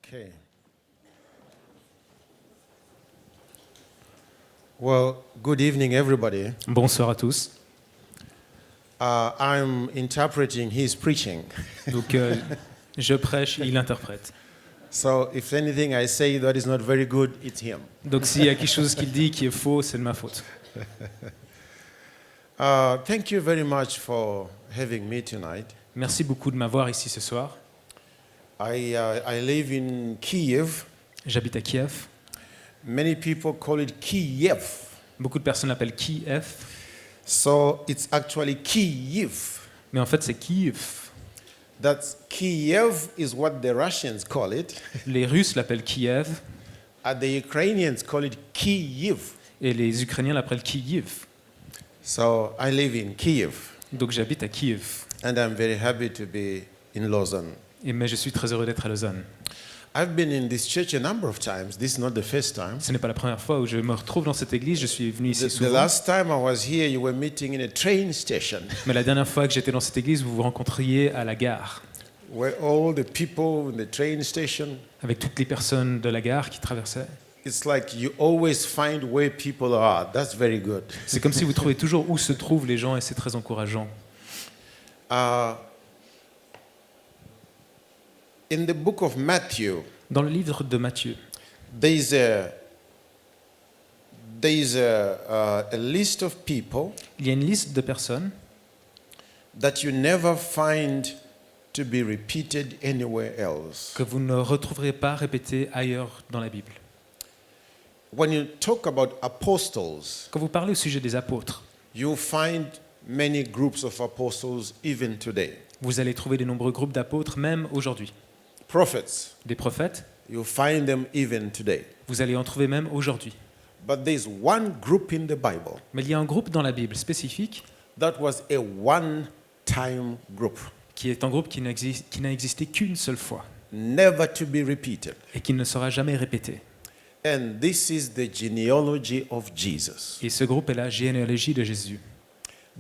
Okay. Well, good evening, everybody. Bonsoir à tous. I'm interpreting his preaching. Donc, je prêche, il interprète. So if anything I say that is not very good, it's him. Donc, s'il y a quelque chose qu'il dit qui est faux, c'est de ma faute. Thank you very much for having me tonight. Merci beaucoup de m'avoir ici ce soir. I live in Kiev. J'habite à Kiev. Many people call it Kiev. Beaucoup de personnes l'appellent Kiev, So it's actually Kiev. mais en fait, c'est Kiev. That's Kiev is what the Russians call it. Les Russes l'appellent Kiev And the Ukrainians call it Kiev. et les Ukrainiens l'appellent Kiev. So I live in Kiev. Donc, j'habite à Kiev. And I'm very happy to be in Lausanne. Mais je suis très heureux d'être à Lausanne. I've been in this church a number of times. This is not the first time. Ce n'est pas la première fois où je me retrouve dans cette église. Je suis venu ici The souvent. last time I was here, you were meeting in a train station Mais la dernière fois que j'étais dans cette église, vous vous rencontriez à la gare where all the people in the train station, avec toutes les personnes de la gare qui traversaient. it's like you always find where people are. That's very good. C'est comme si vous trouvez toujours où se trouvent les gens et c'est très encourageant. In the book of Matthew, Dans le livre de Matthieu, there's a list of people il y a une liste de personnes that you never find to be repeated anywhere else. que vous ne retrouverez pas répétées ailleurs dans la Bible. When you talk about apostles, Quand vous parlez au sujet des apôtres, you find many groups of apostles even today. vous allez trouver de nombreux groupes d'apôtres même aujourd'hui. Prophets, Des prophètes, you find them even today. vous allez en trouver même aujourd'hui. But there's one group in the Bible Mais il y a un groupe dans la Bible spécifique that was a one-time group, qui est un groupe qui n'a existé qu'une seule fois never to be repeated. et qui ne sera jamais répété. And this is the genealogy of Jesus. Et ce groupe est la généalogie de Jésus.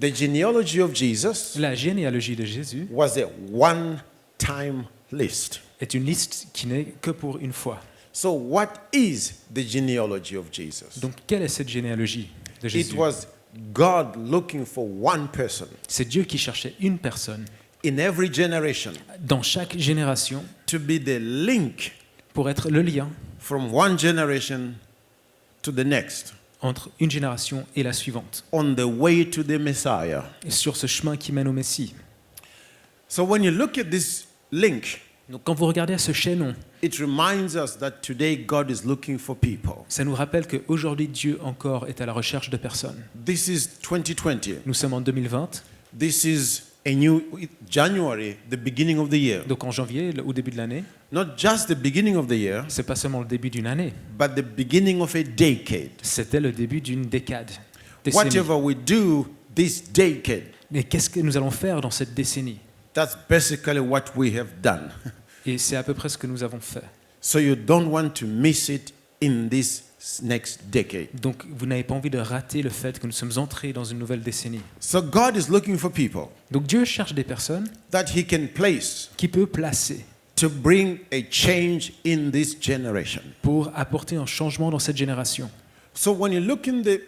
The genealogy of Jesus La généalogie de Jésus was a one-time list. est une liste qui n'est que pour une fois. So what is the genealogy of Jesus? Donc, quelle est cette généalogie de It Jésus? was God looking for one person C'est Dieu qui cherchait une personne in every generation dans chaque génération to be the link pour être le lien from one generation to the next entre une génération et la suivante, on the way to the Messiah. et sur ce chemin qui mène au Messie. So when you look at this link, Donc, quand vous regardez à ce chaînon, it reminds us that today God is looking for people. ça nous rappelle qu'aujourd'hui, Dieu encore est à la recherche de personnes. This is 2020. Nous sommes en 2020, This is a new January, the beginning of the year. donc en janvier, au début de l'année. Not just the beginning of the year, C'est pas seulement le début d'une année, but the beginning of a decade. c'était le début d'une décade. Décennie. Whatever we do this decade, Mais qu'est-ce que nous allons faire dans cette décennie? that's basically what we have done. Et c'est à peu près ce que nous avons fait. So you don't want to miss it in this next decade. Donc, vous n'avez pas envie de rater le fait que nous sommes entrés dans une nouvelle décennie. So God is looking for people Donc, Dieu cherche des personnes that He can place qui peut placer to bring a change in this generation. pour apporter un changement dans cette génération. So when you look in the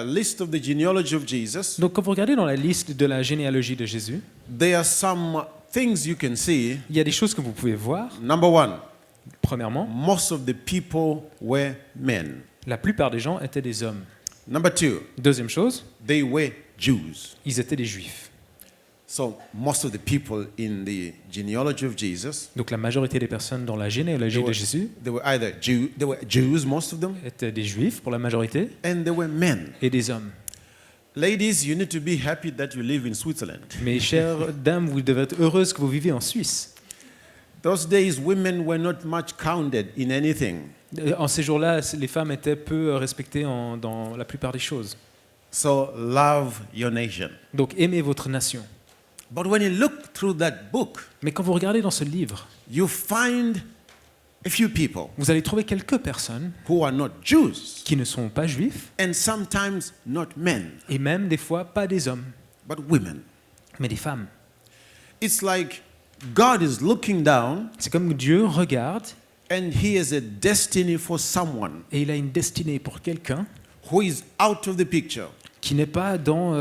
list of the genealogy of Jesus, Donc, quand vous regardez dans la liste de la généalogie de Jésus, there are some things you can see. il y a des choses que vous pouvez voir. Number one, Premièrement, most of the people were men. la plupart des gens étaient des hommes. Number two, Deuxième chose, they were Jews. ils étaient des juifs. So most of the people in the genealogy of Jesus, Donc, la majorité des personnes dans la généalogie de Jésus they were either they were Jews, most of them, étaient des juifs pour la majorité and they were men. et des hommes. Ladies, you need to be happy that you live in Switzerland. Mes chères dames, vous devez être heureuses que vous vivez en Suisse. Those days, women were not much counted in anything. En ces jours-là, les femmes étaient peu respectées dans la plupart des choses. So love your nation. Donc, aimez votre nation. But when you look through that book, Mais quand vous regardez dans ce livre, you find a few people vous allez trouver quelques personnes who are not Jews qui ne sont pas juifs, and sometimes not men, et même des fois pas des hommes, but women. mais des femmes. It's like God is looking down C'est comme Dieu regarde And he has a destiny for someone et il a une destinée pour quelqu'un who is out of the picture. qui n'est pas dans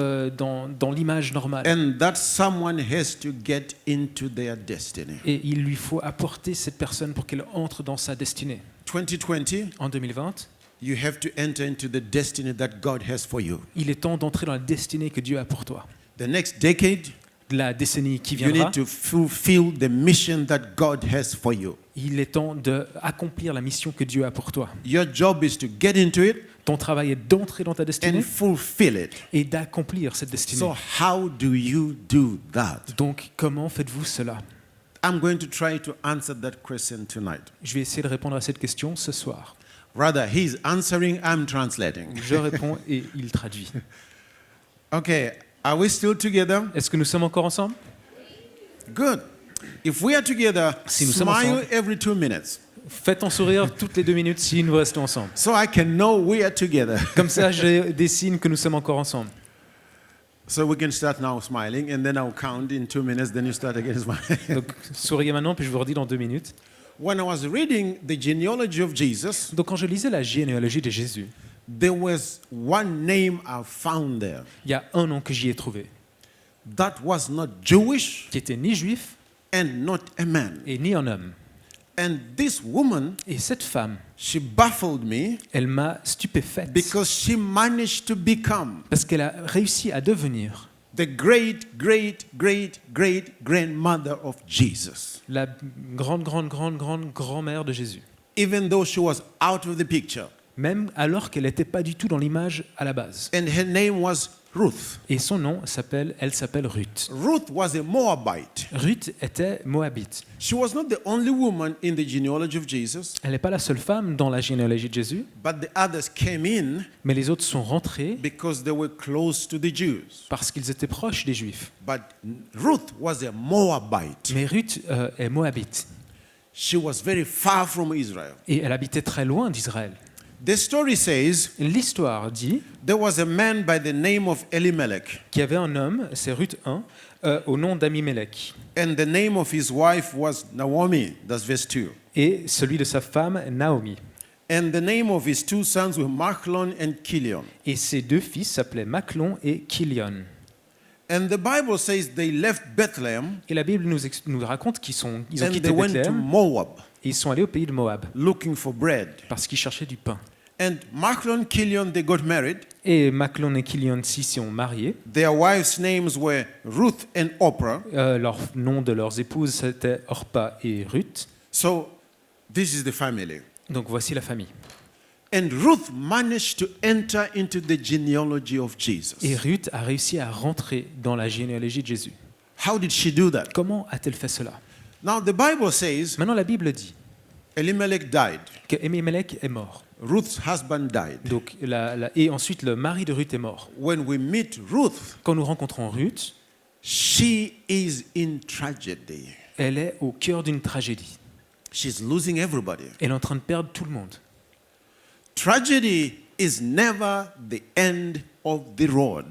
l'image normale. And that someone has to get into their destiny. Et il lui faut apporter cette personne pour qu'elle entre dans sa destinée. 2020, En 2020, you have to enter into the destiny that God has for you. il est temps d'entrer dans la destinée que Dieu a pour toi. The next decade, La décennie qui you viendra, need to fulfill the mission that God has for you. il est temps d'accomplir la mission que Dieu a pour toi. Your job is to get into it Ton travail est d'entrer dans ta destinée and fulfill it. et d'accomplir cette destinée. So how do you do that? Donc, comment faites-vous cela? I'm going to try to answer that question tonight. Je vais essayer de répondre à cette question ce soir. Rather, he's answering, I'm translating. Je réponds et il traduit. Okay, are we still together? Est-ce que nous sommes encore ensemble? Good. If we are together, Si nous sommes smile ensemble. every 2 minutes. Faites-en sourire toutes les 2 minutes si nous restons ensemble. So I can know we are together. Comme ça, j'ai des signes que nous sommes encore ensemble. So we can start now smiling, and then I'll count in 2 minutes, then you start again smiling. Donc, souriez maintenant, puis je vous redis dans 2 minutes. When I was reading the genealogy of Jesus, Donc, quand je lisais la généalogie de Jésus, there was one name I found there il y a un nom que j'y ai trouvé, that was not Jewish qui était ni juif and not a man. et ni un homme. And this woman, Et cette femme, she baffled me elle m'a stupéfaite because she managed to become parce qu'elle a réussi à devenir the great, great, great, great grandmother of Jesus, la grand-mère de Jésus. even though she was out of the picture. Même alors qu'elle n'était pas du tout dans l'image à la base. And her name was Ruth. Et son nom elle s'appelle Ruth. Ruth was a Moabite. Ruth était moabite. She was not the only woman in the genealogy of Jesus, Elle n'est pas la seule femme dans la généalogie de Jésus, but the others came in mais les autres sont rentrés because they were close to the Jews. parce qu'ils étaient proches des Juifs. But Ruth was a Moabite. Mais Ruth est moabite She was very far from Israel. et elle habitait très loin d'Israël. The story says L'histoire dit there was a man by the name of Elimelech, qu'il y avait un homme, c'est Ruth 1, au nom d'Amimélec. and the name of his wife was Naomi. That's verse 2. Et celui de sa femme, Naomi. And the name of his 2 sons were Machlon and Chilion. Et ses 2 fils s'appelaient Machlon et Chilion. And the Bible says they left Bethlehem Et la Bible nous raconte qu'ils ont and quitté they went to Bethléem Moab et ils sont allés au pays de Moab looking for bread. parce qu'ils cherchaient du pain. And Machlon and Chilion, they got married. Et Machlon et Chilion s'y sont mariés. Their wives' names were Ruth and Oprah. Leur nom de leurs épouses, c'était Orpa et Ruth. So this is the family. Donc voici la famille. And Ruth managed to enter into the genealogy of Jesus. Et Ruth a réussi à rentrer dans la généalogie de Jésus. How did she do that? Comment a-t-elle fait cela? Now the Bible says Maintenant la Bible dit Elimelech died. que Elimelech est mort. Ruth's husband died. Donc, et ensuite le mari de Ruth est mort. When we meet Ruth, Quand nous rencontrons Ruth, she is in tragedy. elle est au cœur d'une tragédie. She's losing everybody. Elle est en train de perdre tout le monde. Tragedy is never the end of the road.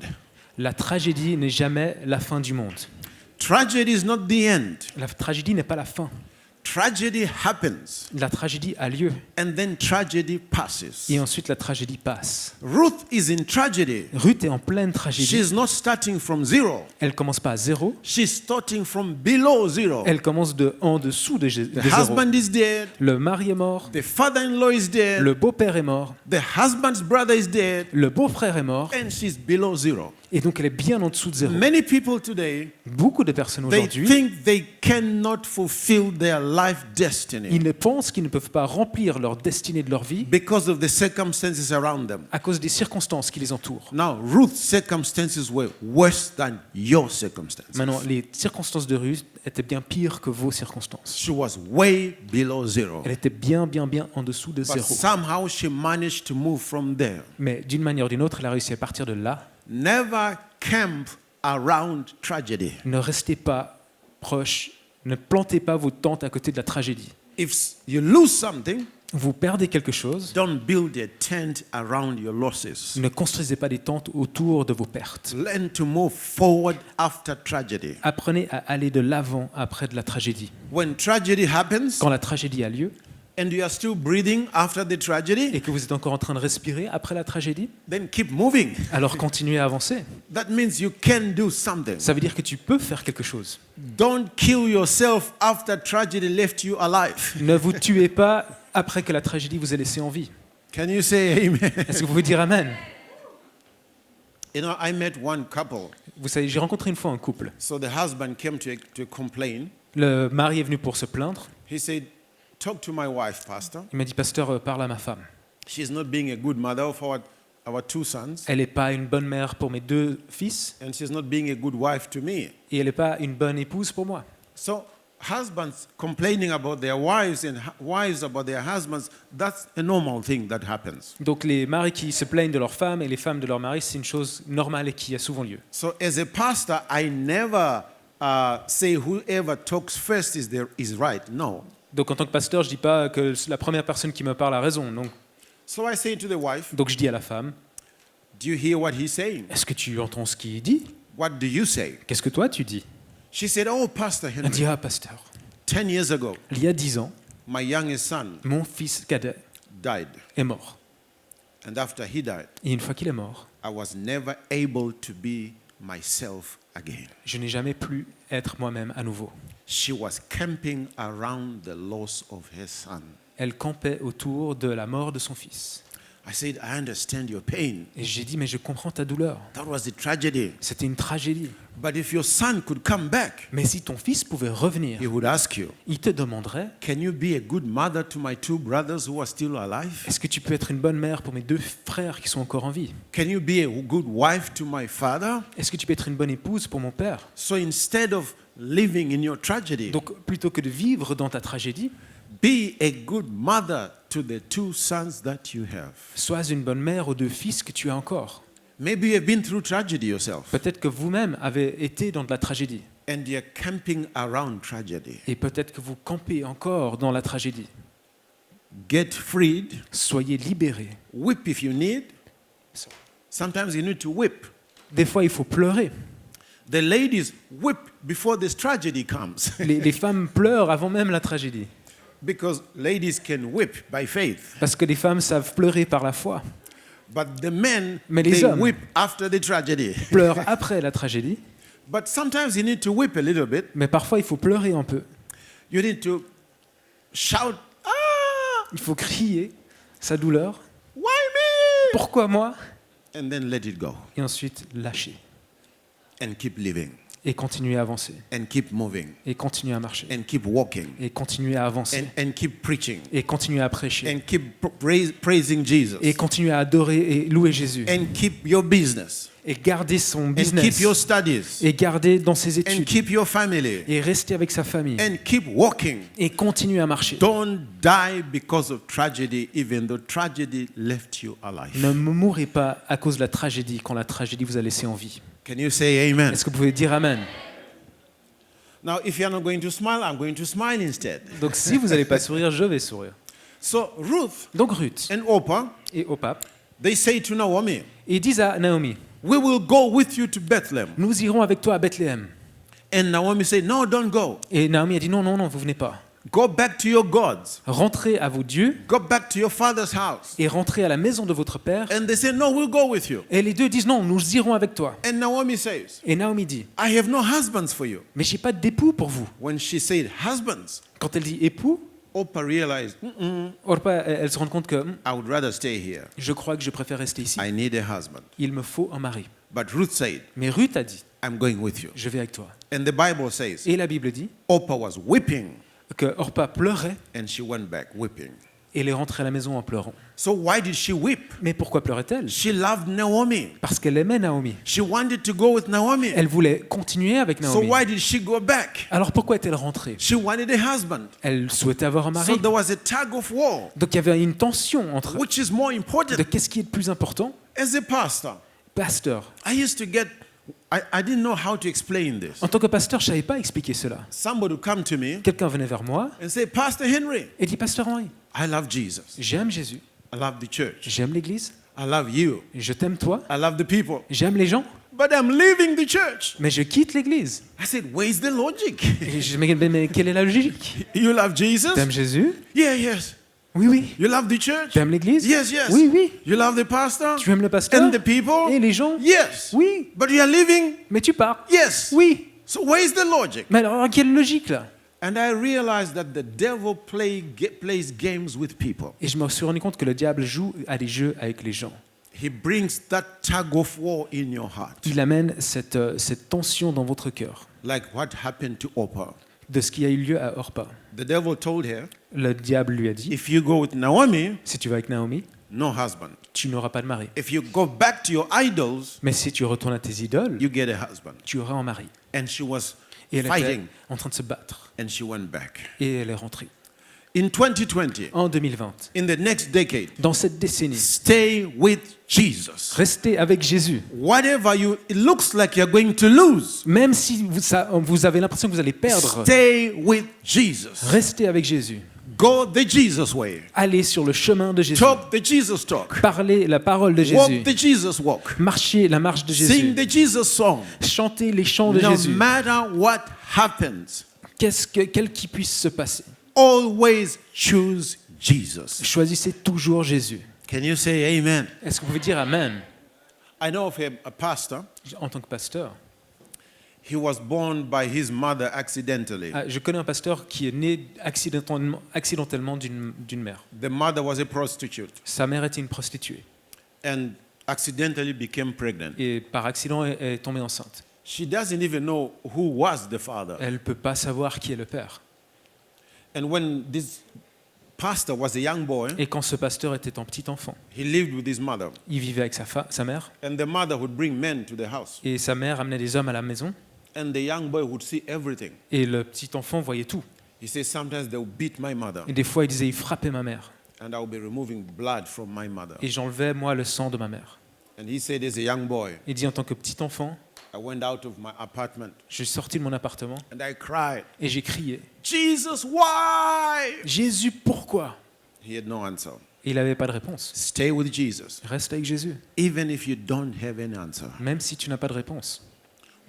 La tragédie n'est jamais la fin du monde. Tragedy is not the end. La tragédie n'est pas la fin. Tragedy happens, La tragédie a lieu and then tragedy passes. et ensuite la tragédie passe. Ruth is in tragedy. Ruth est en pleine tragédie. She's not starting from zero. Elle commence pas à zéro, She's starting from below zero. elle commence en dessous de The zéro. husband is dead. Le mari est mort, The father-in-law is dead. le beau-père est mort, The husband's brother is dead. le beau-frère est mort, And she's below zero. et donc elle est bien en dessous de zéro. Many people today, Beaucoup de personnes they aujourd'hui, think they cannot fulfill their life destiny ils ne pensent qu'ils ne peuvent pas remplir leur destinée de leur vie because of the circumstances around them. à cause des circonstances qui les entourent. Now, Ruth's circumstances were worse than your circumstances. Maintenant, les circonstances de Ruth étaient bien pires que vos circonstances. She was way below zero. Elle était bien en dessous de But zéro. somehow she managed to move from there. Mais d'une manière ou d'une autre, elle a réussi à partir de là. Never camp around tragedy. Ne restez pas proche, ne plantez pas vos tentes à côté de la tragédie. If you lose something, Vous perdez quelque chose, don't build a tent around your losses. ne construisez pas des tentes autour de vos pertes. Learn to move forward after tragedy. Apprenez à aller de l'avant après de la tragédie. When tragedy happens, Quand la tragédie a lieu, and you are still breathing after the tragedy, et que vous êtes encore en train de respirer après la tragédie, then keep moving. alors continuez à avancer. That means you can do something. Ça veut dire que tu peux faire quelque chose. Don't kill yourself after tragedy left you alive. Ne vous tuez pas après que la tragédie vous ait laissé en vie. Can you say amen? Est-ce que vous pouvez dire Amen? You know, I met one couple. Vous savez, j'ai rencontré une fois un couple. So the husband came to complain. Le mari est venu pour se plaindre. He said, talk to my wife, pastor. Il m'a dit, pasteur, parle à ma femme. She's not being a good mother for our two sons. Elle n'est pas une bonne mère pour mes 2 fils And she's not being a good wife to me. et elle n'est pas une bonne épouse pour moi. So husbands complaining about their wives and wives about their husbands, that's a normal thing that happens. Donc les maris qui se plaignent de leurs femmes et les femmes de leurs maris, c'est une chose normale et qui a souvent lieu. So as a pastor, I never say whoever talks first is right. No. Donc en tant que pasteur, je ne dis pas que la première personne qui me parle a raison. So I say to the wife, Donc je dis à la femme, do you hear what he's saying? est-ce que tu entends ce qu'il dit? What do you say? Qu'est-ce que toi tu dis? She said, oh, Pastor Elle dit, Henry, ah pasteur, 10 years ago, il y a 10 ans, my youngest son mon fils cadet died. est mort. And after he died, Et une fois qu'il est mort, I was never able to be myself again. je n'ai jamais pu être moi-même à nouveau. She was camping around the loss of her son. Elle campait autour de la mort de son fils. I said, I understand your pain. Et j'ai dit, mais je comprends ta douleur. That was the tragedy. C'était une tragédie. But if your son could come back, Mais si ton fils pouvait revenir, he would ask you, il te demanderait, can you be a good mother to my 2 brothers who are still alive? est-ce que tu peux être une bonne mère pour mes 2 frères qui sont encore en vie? Can you be a good wife to my father? Est-ce que tu peux être une bonne épouse pour mon père? So instead of living in your tragedy, Donc plutôt que de vivre dans ta tragédie, be a good mother to the 2 sons that you have. sois une bonne mère aux 2 fils que tu as encore. Maybe you've been through tragedy yourself Peut-être que vous-même avez été dans de la tragédie. and you're camping around tragedy. Et peut-être que vous campez encore dans la tragédie. Get freed. Soyez libérés. Whip if you need. Sometimes you need to whip. Des fois, il faut pleurer. The ladies whip before this tragedy comes Les femmes pleurent avant même la tragédie. because ladies can whip by faith. Parce que les femmes savent pleurer par la foi. But the men, Mais les they hommes whip after the tragedy. Pleurent après la tragédie. But sometimes you need to whip a little bit. Mais parfois, il faut pleurer un peu. You need to shout, ah, Il faut crier sa douleur. why me? Pourquoi moi? And then let it go Et ensuite, lâcher. and keep living Et continuer à avancer. and keep moving Et continuer à marcher. and keep walking Et continuer à avancer. and keep preaching Et continuer à prêcher. and keep praising Jesus Et continuer à adorer et louer Jésus. and keep your business Et garder son and keep business. your studies Et garder dans ses and études. keep your family Et rester avec sa famille. and keep walking. Et continuer à marcher. Don't die because of tragedy, even though tragedy left you alive. Ne mourrez pas à cause de la tragédie quand la tragédie vous a laissé en vie. Can you say amen? Est-ce que vous pouvez dire Amen? Now, if you're not going to smile, I'm going to smile instead. Donc si vous n'allez pas sourire, je vais sourire. So Ruth Donc Ruth and Orpah, et Opa, they say to Naomi, ils disent à Naomi, we will go with you to Bethlehem. nous irons avec toi à Bethléem. And Naomi said, no, don't go. Et Naomi a dit non, non, non, vous venez pas. Go back to your gods. Rentrez à vos dieux Go back to your father's house. et rentrez à la maison de votre père. And they say, no, we'll go with you. Et les deux disent non, nous irons avec toi. And Naomi says, Et Naomi dit, I have no husbands for you. mais j'ai pas d'époux pour vous. When she said husbands, Quand elle dit époux, Orpah realized, Orpah, elle se rend compte que I would rather stay here. je crois que je préfère rester ici. I need a husband. Il me faut un mari. But Ruth said, Mais Ruth a dit, I'm going with you. je vais avec toi. And the Bible says, Et la Bible dit Orpah was weeping, que Orpah pleurait and she went back weeping. et elle est rentrée à la maison en pleurant. So why did she weep? Mais pourquoi pleurait-elle? She loved Naomi. Parce qu'elle aimait Naomi. She wanted to go with Naomi. Elle voulait continuer avec So Naomi. why did she go back? Alors pourquoi est-elle rentrée? She wanted a husband. Elle souhaitait avoir un mari. So there was a tug of war. Donc il y avait une tension entre Which is more de important? qu'est-ce qui est le plus important. As a pastor, Pasteur. I used to get, I didn't know how to explain this. En tant que pasteur, je ne savais pas expliquer cela. Somebody would come to me Quelqu'un venait vers moi and say, Pastor Henry, et dit, Pasteur Henri, I love Jesus. j'aime Jésus, I love the church. j'aime l'Église, I love you. je t'aime toi, I love the people. j'aime les gens, But I'm leaving the church. mais je quitte l'Église. I said, where's the logic? Et je me dis, mais quelle est la logique? You love Jesus? T'aimes Jésus? Yeah, yes. Oui, oui. You love the church? Tu aimes l'église? Yes, yes. Oui, oui. You love the pastor? Tu aimes le pasteur? And the people? Et les gens? Yes. Oui. But you are living? Mais tu pars? Yes. Oui. So where is the logic? Mais alors, quelle logique là? And I realized that the devil plays games with people. Et je me suis rendu compte que le diable joue à des jeux avec les gens. He brings that tug of war in your heart. Il amène cette tension dans votre cœur. Like what happened to Oprah. De ce qui a eu lieu à Orpa. The devil told her, Le diable lui a dit, if you go with Naomi, si tu vas avec Naomi, no husband. tu n'auras pas de mari. If you go back to your idols, Mais si tu retournes à tes idoles, you get a husband. tu auras un mari. And she was Et elle était fighting, en train de se battre. and she went back. Et elle est rentrée. In 2020, En 2020, in the next decade, dans cette décennie, stay with Jesus. restez avec Jésus. Whatever it looks like you're going to lose, Même si vous avez l'impression que vous allez perdre, stay with Jesus. restez avec Jésus. Go the Jesus way. Allez sur le chemin de Jésus. Talk the Jesus talk. Parlez la parole de Jésus. Walk the Jesus walk. Marchez la marche de Sing Jésus. the Jesus song. Chantez les chants de No Jésus. matter what happens, Quel qui puisse se passer. always choose Jesus. Choisissez toujours Jésus. Can you say amen? Est-ce que vous pouvez dire Amen? I know of a pastor. En tant que pasteur, He was born by his mother accidentally. je connais un pasteur qui est né accidentellement d'une mère. The mother was a prostitute Sa mère était une prostituée and accidentally became pregnant. et par accident est tombée enceinte. She doesn't even know who was the father. Elle ne peut pas savoir qui est le père. And when this pastor was a young boy, Et quand ce pasteur était un petit enfant, he lived with his mother. il vivait avec sa mère And the mother would bring men to the house. et sa mère amenait des hommes à la maison And the young boy would see everything. et le petit enfant voyait tout. He says, sometimes they will beat my mother Et des fois, il disait, il frappait ma mère and I will be removing blood from my mother. et j'enlevais moi le sang de ma mère. And he said, as a young boy, Il dit, en tant que petit enfant, I went out of my apartment je suis sorti de mon appartement and I cried, et j'ai crié, Jesus, why? Jésus, pourquoi? He had no answer. Et il n'avait pas de réponse. Stay with Jesus, Reste avec Jésus, even if you don't have an answer. même si tu n'as pas de réponse.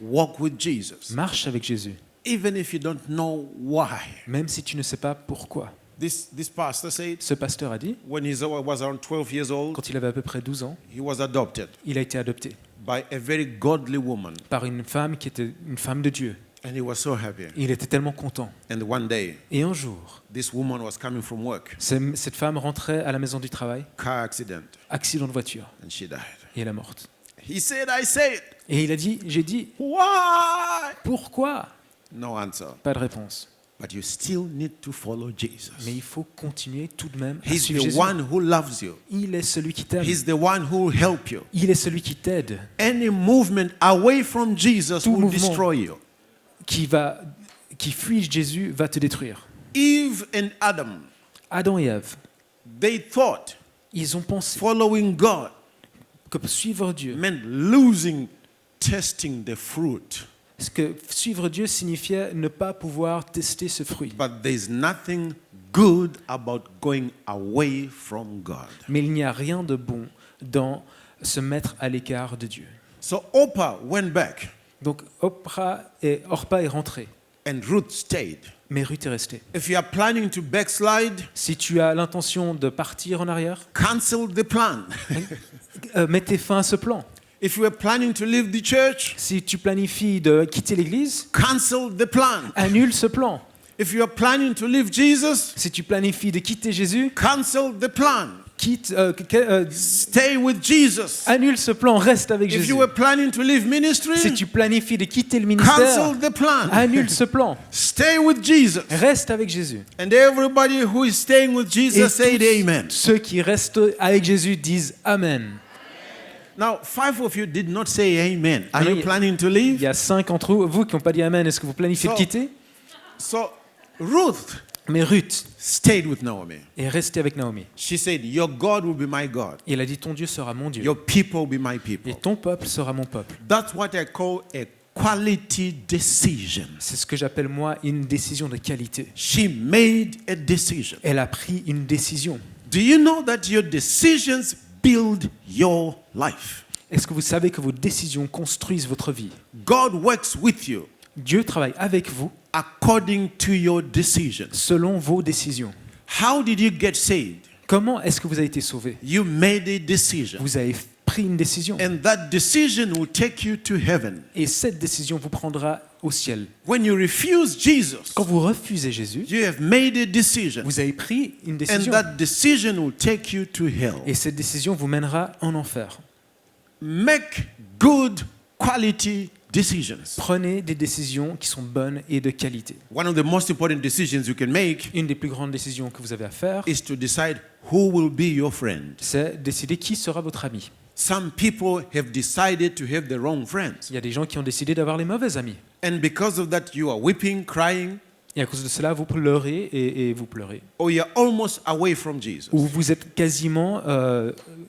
Walk with Jesus, Marche avec Jésus, even if you don't know why. même si tu ne sais pas pourquoi. This pastor said, Ce pasteur a dit, when he was around 12 years old, quand il avait à peu près 12 ans, he was adopted il a été adopté by a very godly woman. par une femme qui était une femme de Dieu. And he was so happy. Et il était tellement content. And one day, Et un jour, this woman was coming from work, cette femme rentrait à la maison du travail, car accident, accident de voiture, and she died. et elle est morte. He said, I said, Et il a dit, j'ai dit, why? pourquoi? No answer. Pas de réponse. But you still need to follow Jesus. Mais il faut continuer tout de même à He's suivre the Jésus. one who loves you. Il est celui qui t'aime. He's the one who will help you. Il est celui qui t'aide, Any movement away from Jesus Tout will mouvement. destroy you. qui fuit Jésus va te détruire. Eve and Adam, Adam et Ève, they thought ils ont pensé following God que suivre Dieu, meant losing testing the fruit. ce que suivre Dieu signifiait ne pas pouvoir tester ce fruit. But there's nothing good about going away from God. Mais il n'y a rien de bon dans se mettre à l'écart de Dieu. So Oprah went back Donc Orpa est rentrée, and Ruth stayed. mais Ruth est restée. If you are planning to backslide, Si tu as l'intention de partir en arrière, cancel the plan. mettez fin à ce plan. If you are planning to leave the church, Si tu planifies de quitter l'église, cancel the plan. annule ce plan. If you are planning to leave Jesus, Si tu planifies de quitter Jésus, cancel the plan. Stay with Jesus. Annule ce plan, reste avec If Jésus. you were planning to leave ministry, Si tu planifies de quitter le ministère, cancel the plan. annule ce plan, Stay with Jesus. reste avec Jésus. And everybody who is staying with Et Jesus said amen. ceux qui restent avec Jésus disent Amen. Now, 5 of you did not say amen. Are Alors, you planning to Il leave? y a 5 entre vous qui n'ont pas dit Amen. Est-ce que vous planifiez de So- quitter? So Ruth Mais Ruth stayed with Naomi. est restée avec Naomi. She said, your God will be my God. Et elle a dit Ton Dieu sera mon Dieu. Your people will be my Et people. ton peuple sera mon peuple. That's what I call a quality decision. C'est ce que j'appelle moi une décision de qualité. She made a decision. Elle a pris une décision. Do you know that your decisions build your life? Est-ce que vous savez que vos décisions construisent votre vie? God works with you Dieu travaille avec vous according to your decisions. selon vos décisions. How did you get saved? Comment est-ce que vous avez été sauvé? You made a decision. Vous avez pris une décision. And that decision will take you to heaven. Et cette décision vous prendra au ciel. When you refuse Jesus, Quand vous refusez Jésus, you have made a decision. vous avez pris une And décision. that decision will take you to hell. Et cette décision vous mènera en enfer. Make good quality decisions. Prenez des décisions qui sont bonnes et de qualité. One of the most important decisions you can make Une des plus grandes décisions que vous avez à faire, is to decide who will be your friend. c'est décider qui sera votre ami. Some people have decided to have the wrong friends. Il y a des gens qui ont décidé d'avoir les mauvais amis. And because of that, you are weeping, crying, Et à cause de cela, vous pleurez et vous pleurez. or you're almost away from Jesus. Ou vous êtes quasiment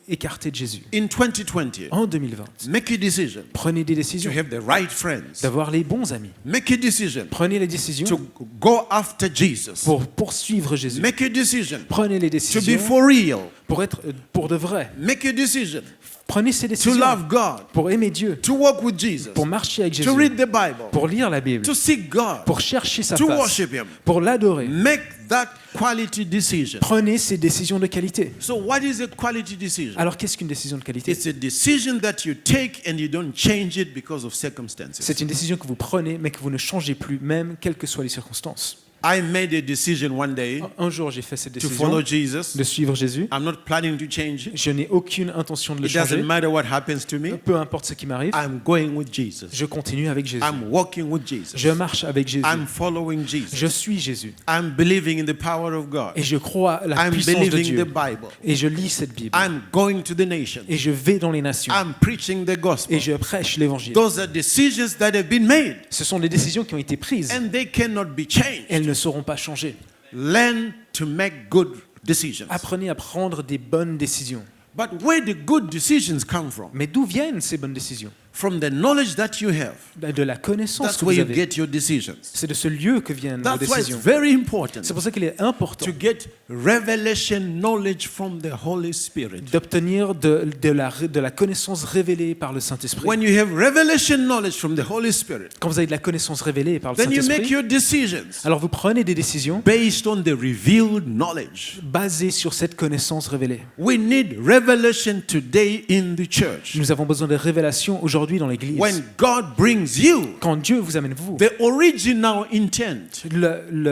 écarté de Jésus. In 2020, En 2020, make a decision prenez des to décisions have the right friends. d'avoir les bons amis. Make a decision Prenez les décisions to go after Jesus. pour poursuivre Jésus. Make a decision Prenez les to be décisions for real. pour être pour de vrai. Make a decision Prenez ces to décisions love God, pour aimer Dieu, to walk with Jesus, pour marcher avec to Jésus, read the Bible, pour lire la Bible, to seek God, pour chercher sa to face, worship Him. pour l'adorer. Make that quality decision. Prenez ces décisions de qualité. So, what is a quality decision? Alors qu'est-ce qu'une décision de qualité? It's a decision that you take and you don't change it because of circumstances. C'est une décision que vous prenez mais que vous ne changez plus, même quelles que soient les circonstances. I made a decision one day Un jour, j'ai fait cette to décision follow Jesus. de suivre Jésus. I'm not planning to change it. Je n'ai aucune intention de le It doesn't changer. matter what happens to me. Peu importe ce qui m'arrive, I'm going with Jesus. je continue avec Jésus. I'm walking with Jesus. Je marche avec Jésus. I'm following Jesus. Je suis Jésus. I'm believing in the power of God. Et je crois à la I'm puissance de believing Dieu. the Bible. Et je lis cette Bible. I'm going to the nations. Et je vais dans les nations. I'm preaching the gospel. Et je prêche l'évangile. Those are decisions that have been made Ce sont des décisions qui ont été prises. and they cannot be changed. Elles ne seront pas changées. Learn to make good decisions. Apprenez à prendre des bonnes décisions. But where the good decisions come from? Mais d'où viennent ces bonnes décisions? From the knowledge that you have. De la connaissance That's que where vous you avez. get your decisions. C'est de ce lieu que viennent vos That's why it's décisions. very important C'est pour ça qu'il est important to get revelation knowledge from the Holy Spirit. d'obtenir de la connaissance révélée par le Saint-Esprit. When you have revelation knowledge from the Holy Spirit, Quand vous avez de la connaissance révélée par le then you make Saint-Esprit, your decisions alors vous prenez des décisions based on the revealed knowledge. basées sur cette connaissance révélée. We need revelation today in the church. Nous avons besoin de révélations aujourd'hui dans l'Église. When God brings you Quand Dieu vous amène vous, the original intent,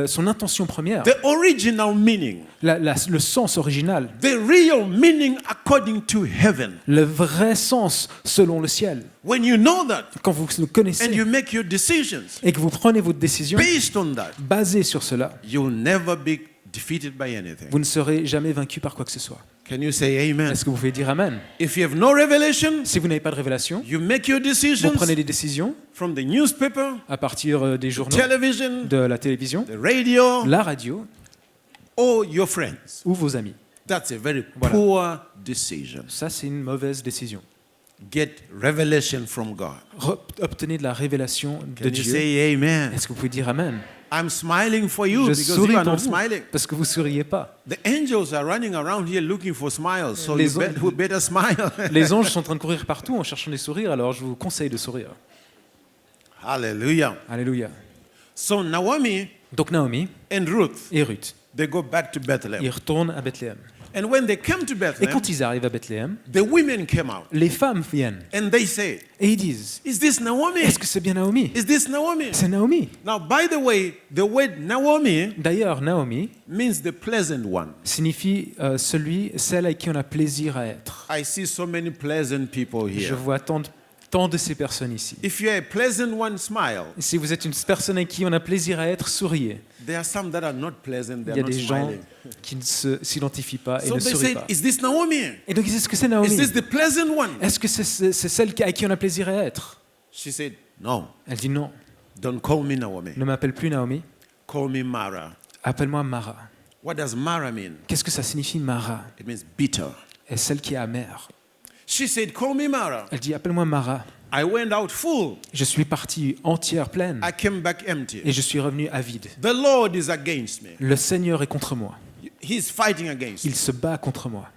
son intention première, the original meaning, le sens original, the real meaning according to heaven. le vrai sens selon le ciel. When you know that Quand vous le and connaissez you make your decisions et que vous prenez votre décision based on that, basée sur cela, you'll never be defeated by anything. vous ne serez jamais vaincu par quoi que ce soit. Can you say amen? Est-ce que vous pouvez dire Amen? If you have no revelation, Si vous n'avez pas de révélation, you make your vous decisions prenez des décisions from the newspaper, à partir des journaux, television, de la télévision, the radio, la radio or your friends. ou vos amis. That's a very Voilà. poor decision. Ça, c'est une mauvaise décision. Get revelation from God. Obtenez de la révélation de Can you Dieu. say amen? Est-ce que vous pouvez dire Amen? I'm smiling for you Je because you souris are pour not vous smiling. parce que vous ne souriez pas. The angels are running around here looking for smiles, so Les you anges- you better smile. Les anges sont en train de courir partout en cherchant des sourires, alors je vous conseille de sourire. Hallelujah. Alléluia. So Naomi Donc Naomi and Ruth, et Ruth, they go back to Bethlehem. ils retournent à Bethléem. And when they came to Et Bethlehem, quand ils arrivent à Bethléem, the women came out les femmes viennent and they say, et ils disent, "Is this Naomi? est-ce que c'est bien Naomi? Is this Naomi?" C'est Naomi. Now, by the way, the word Naomi D'ailleurs, Naomi means the pleasant one. signifie celle avec qui on a plaisir à être. I see so many pleasant people Je here. vois tant de ces personnes ici. If you're a pleasant one, smile. Si vous êtes une personne avec qui on a plaisir à être, souriez. There are some that are not pleasant, Il they y a are not des gens smiling. qui ne s'identifient pas et So ne they sourient said, pas. "Is this Naomi? Et donc ils disent, est-ce que c'est Is Naomi? this the pleasant one?" Est-ce que c'est celle avec qui on a plaisir à être? She said, "No, Elle dit non, don't call me Naomi. ne m'appelle plus Naomi, Call me Mara." appelle-moi Mara. What does Mara mean? Qu'est-ce que ça signifie Mara? It means bitter. Et celle qui est amère. She said, "Call me Mara. Elle dit, appelle-moi Mara. I went out full. Je suis partie entière, pleine, I came back empty. et je suis revenue avide. The Lord is against me. Le Seigneur est contre moi. He's fighting against me." Il se bat contre moi.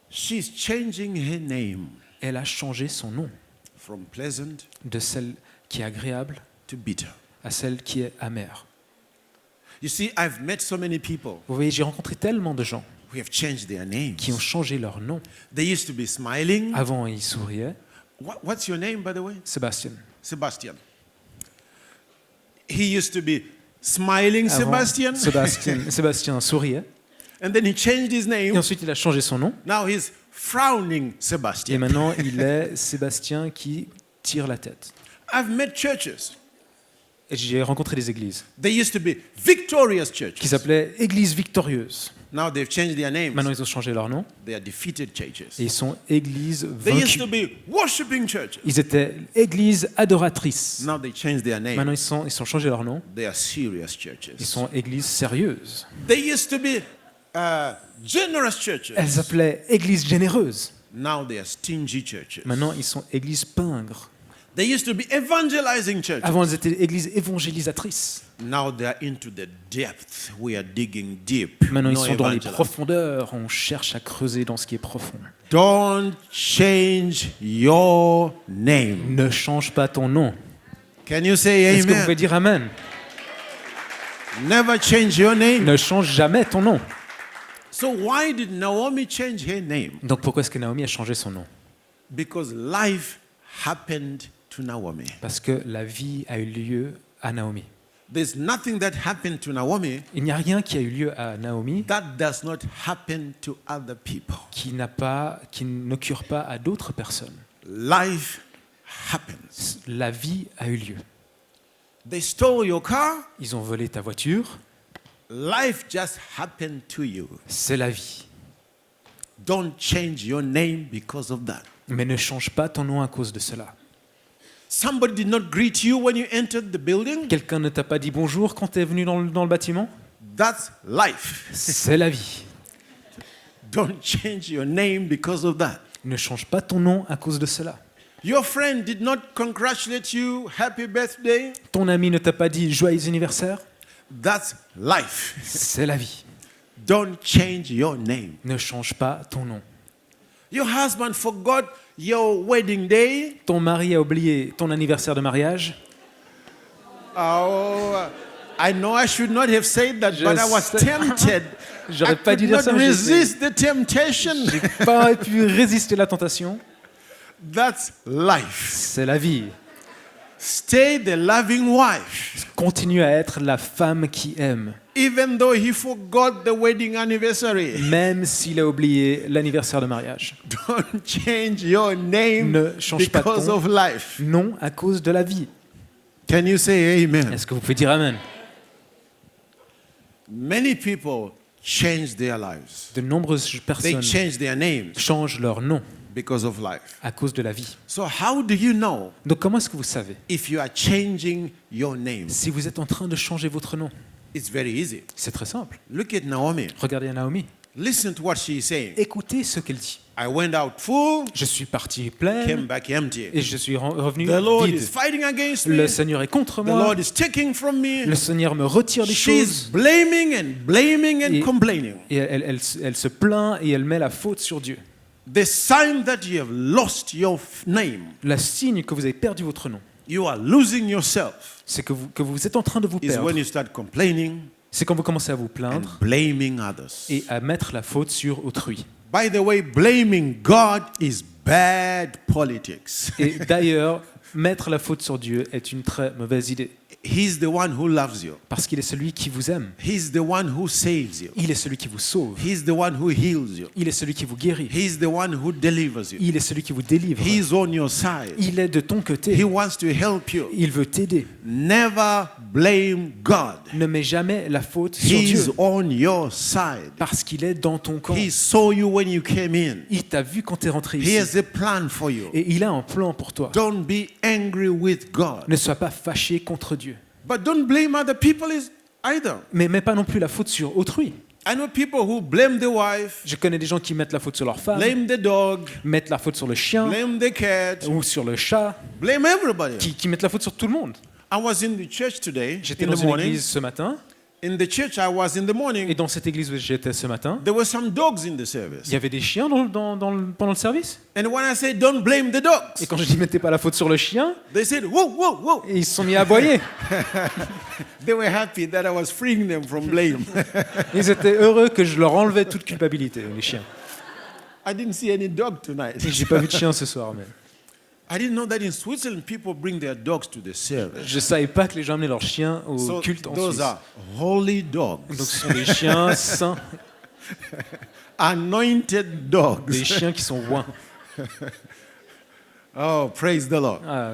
She's changing her name Elle a changé son nom from pleasant de celle qui est agréable to bitter. à celle qui est amère. You see, I've met so many people Vous voyez, j'ai rencontré tellement de gens who have changed their names. qui ont changé leur nom. They used to be smiling. Avant, ils souriaient. What's your name, by the way? Sébastien. Sebastian. He used to be smiling Avant, Sebastian. Sébastien souriait. And then he changed his Et name. ensuite, il a changé son nom. Now he's frowning Et Sebastian. maintenant, il est Sébastien qui tire la tête. I've met churches. Et j'ai rencontré des églises They used to be victorious qui churches. s'appelaient Églises victorieuses. Now they've changed their Maintenant, names. ils ont changé leur nom. They are defeated churches. Et ils sont Églises They used to vaincues. be worshiping churches. Ils étaient Églises adoratrices. Now they changed their name. Maintenant, ils ont changé leur nom. They are serious Ils churches. sont Églises sérieuses. They used to be generous churches. Elles s'appelaient Églises généreuses. Now they are stingy churches. Maintenant, ils sont Églises pingres. They used to be evangelizing churches. Avant, elles étaient Églises évangélisatrices. Now they are into the depth. We are digging deep. Maintenant, ils No sont dans les evangelism. profondeurs. On cherche à creuser dans ce qui est profond. Don't change your name. Ne change pas ton nom. Can you say Est-ce que vous pouvez amen? dire Amen? Never change your name. Ne change jamais ton nom. So why did Naomi change her name? Donc pourquoi est-ce que Naomi a changé son nom? Because life happened to Naomi. Parce que la vie a eu lieu à Naomi. There's nothing that happened to Naomi Il n'y a rien qui a eu lieu à Naomi that does not happen to other people. qui n'occure pas à d'autres personnes. Life happens. La vie a eu lieu. They stole your car. Ils ont volé ta voiture. Life just happened to you. C'est la vie. Don't change your name because of that. Mais ne change pas ton nom à cause de cela. Somebody did not greet you when you entered the building. Quelqu'un ne t'a pas dit bonjour quand tu es venu dans le bâtiment? That's life. C'est la vie. Don't change your name because of that. Ne change pas ton nom à cause de cela. Your friend did not congratulate you, happy birthday. Ton ami ne t'a pas dit joyeux anniversaire? That's life. C'est la vie. Don't change your name. Ne change pas ton nom. Your husband forgot your wedding day. Ton mari a oublié ton anniversaire de mariage. Oh, I know I should not have said that, Je but I was sais. tempted. J'aurais I pas could dû dire not ça, mais resist the temptation. J'ai pas pu résister à la tentation. That's life. C'est la vie. Stay the loving wife. Continue à être la femme qui aime, Even though he forgot the wedding anniversary. même s'il a oublié l'anniversaire de mariage. Don't change your name Ne change pas because ton of life. nom à cause de la vie. Can you say amen? Est-ce que vous pouvez dire Amen? Many people change their lives. De nombreuses They personnes change their names changent leur nom because of life. à cause de la vie. So how do you know Donc comment est-ce que vous savez if you are changing your name? si vous êtes en train de changer votre nom? It's very easy. C'est très simple. Look at Naomi. Regardez Naomi. Listen to what she is saying. Écoutez ce qu'elle dit. I went out full, Je suis parti came plein back empty. et je suis revenu The Lord vide. is fighting against me. Le Seigneur est contre The moi. Lord is taking from me. Le Seigneur me retire des She's choses. blaming and Et- complaining. Et elle se plaint et elle met la faute sur Dieu. The sign that you have lost your name, Le signe que vous avez perdu votre nom, you are losing yourself, c'est que vous êtes en train de vous is perdre. when you start complaining C'est quand vous commencez à vous and plaindre blaming others. et à mettre la faute sur autrui. By the way, blaming God is bad politics. Et d'ailleurs, mettre la faute sur Dieu est une très mauvaise idée. He's the one who loves you. Parce qu'il est celui qui vous aime. He's the one who saves you. Il est celui qui vous sauve. He's the one who heals you. Il est celui qui vous guérit. He's the one who delivers you. Il est celui qui vous délivre. He's on your side. Il est de ton He côté. wants to help you. Il veut t'aider. Never blame God. Ne mets jamais la faute sur He's Dieu. on your side. Parce qu'il est dans ton camp. He saw you when you came in. Il t'a vu quand tu es rentré He ici. has a plan for you. Et il a un plan pour toi. Don't be angry with God. Ne sois pas fâché contre Dieu. But don't blame other people either. Mais mets pas non plus la faute sur autrui. I know people who blame the wife, Je connais des gens qui mettent la faute sur leur femme, blame the dog, mettent la faute sur le chien blame the cat, ou sur le chat, blame everybody. qui mettent la faute sur tout le monde. I was in the church today J'étais in dans the une morning, église ce matin In the church I was in the Et morning, dans cette église où j'étais ce matin, there were some dogs in the il service. y avait des chiens pendant le service. And when I said, don't blame the Et dogs, quand je dis mettez pas la faute sur le chien, they said, whoa, whoa, whoa. et ils se sont mis à aboyer. They were happy that I was freeing them from blame. Ils étaient heureux que je leur enlevais toute culpabilité, les chiens. I didn't see any dog tonight. Et j'ai pas vu de chien ce soir, mais I didn't know that in Switzerland, people bring their dogs to the service. je savais pas que les gens amenaient leurs chiens au So culte en those Suisse. are holy dogs, Donc ce sont des chiens saints, anointed dogs. des chiens qui sont oints. Oh, praise the Lord. Ah,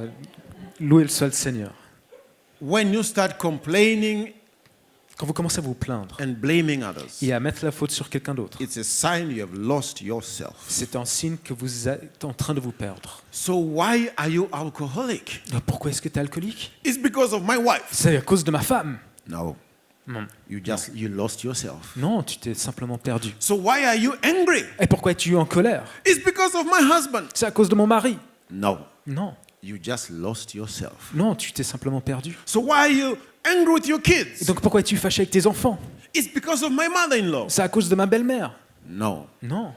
louez le seul Seigneur. When you start complaining Quand vous commencez à vous plaindre and blaming others, et à mettre la faute sur quelqu'un d'autre, it's a sign you have lost yourself. c'est un signe que vous êtes en train de vous perdre. So why are you alcoholic? Alors, pourquoi est-ce que tu es alcoolique? It's because of my wife. C'est à cause de ma femme. No, Non, you lost yourself. non, tu t'es simplement perdu. So why are you angry? Et pourquoi es-tu en colère? It's because of my husband. C'est à cause de mon mari. No, Non, you just lost yourself. non, tu t'es simplement perdu. So why are you angry with your Et kids? donc pourquoi es-tu fâché avec tes enfants? It's because of my mother-in-law. C'est à cause de ma belle-mère. No. Non,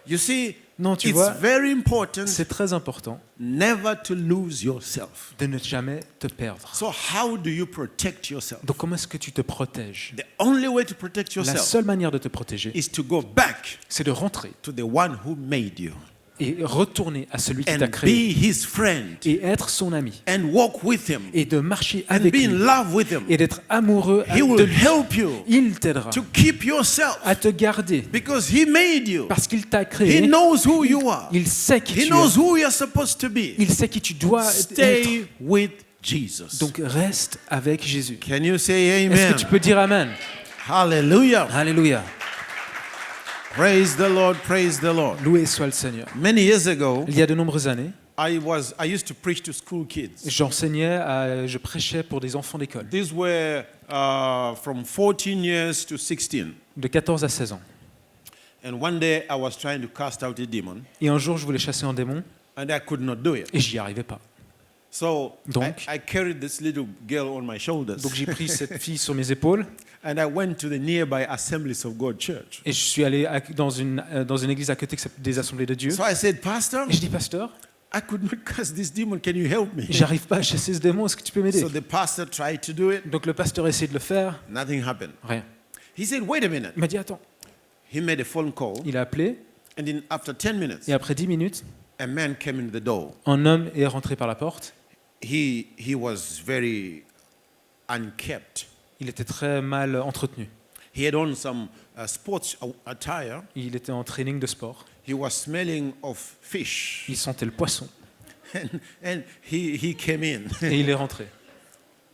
You see, non, tu it's vois, very important c'est très important never to lose yourself. de ne jamais te perdre. So how do you protect yourself? Donc comment est-ce que tu te protèges? The only way to protect La yourself seule manière de te protéger, is to go back c'est de rentrer to the one who made you et retourner à celui qui t'a and créé be his friend et être son ami and walk with him et de marcher and avec be in lui love with him. et d'être amoureux He de will lui. help you Il t'aidera to keep yourself à te garder because he made you. parce qu'il t'a He créé. knows who you are. Il sait qui He tu knows es. who you're supposed to be. Il sait qui tu dois être. Stay with Jesus. Donc reste avec Jésus. Can you say Est-ce amen? que tu peux dire Amen? Hallelujah. Alléluia. Praise the Lord. Praise the Lord. Loué soit le Seigneur. Many years ago, Il y a de nombreuses années, I used to preach to school kids. je prêchais pour des enfants d'école These were from 14 years to 16. de 14 à 16 ans. And one day I was trying to cast out a demon Et un jour, je voulais chasser un démon and I could not do it. et j'y arrivais pas. So Donc- I carried this little girl on my shoulders Donc j'ai pris cette fille sur mes épaules and I went to the nearby Assemblies of God church. et je suis allé dans une église à côté qui s'appelle des Assemblées de Dieu. So I said, Pastor, Et je dis, pasteur, I could not cast this demon. Can you help me? j'arrive pas à chasser ce démon, est-ce que tu peux m'aider? So the pastor tried to do it. Donc le pasteur a essayé de le faire, Nothing happened. rien. He said, wait a minute. Il m'a dit, attends. He made a phone call Il a appelé and then after 10 minutes, et après 10 minutes, a man came in the door. un homme est rentré par la porte. He was very unkept. Il était très mal entretenu. He had on some sports attire. Il était en training de sport. He was smelling of fish. Il sentait le poisson And he came in. et il est rentré.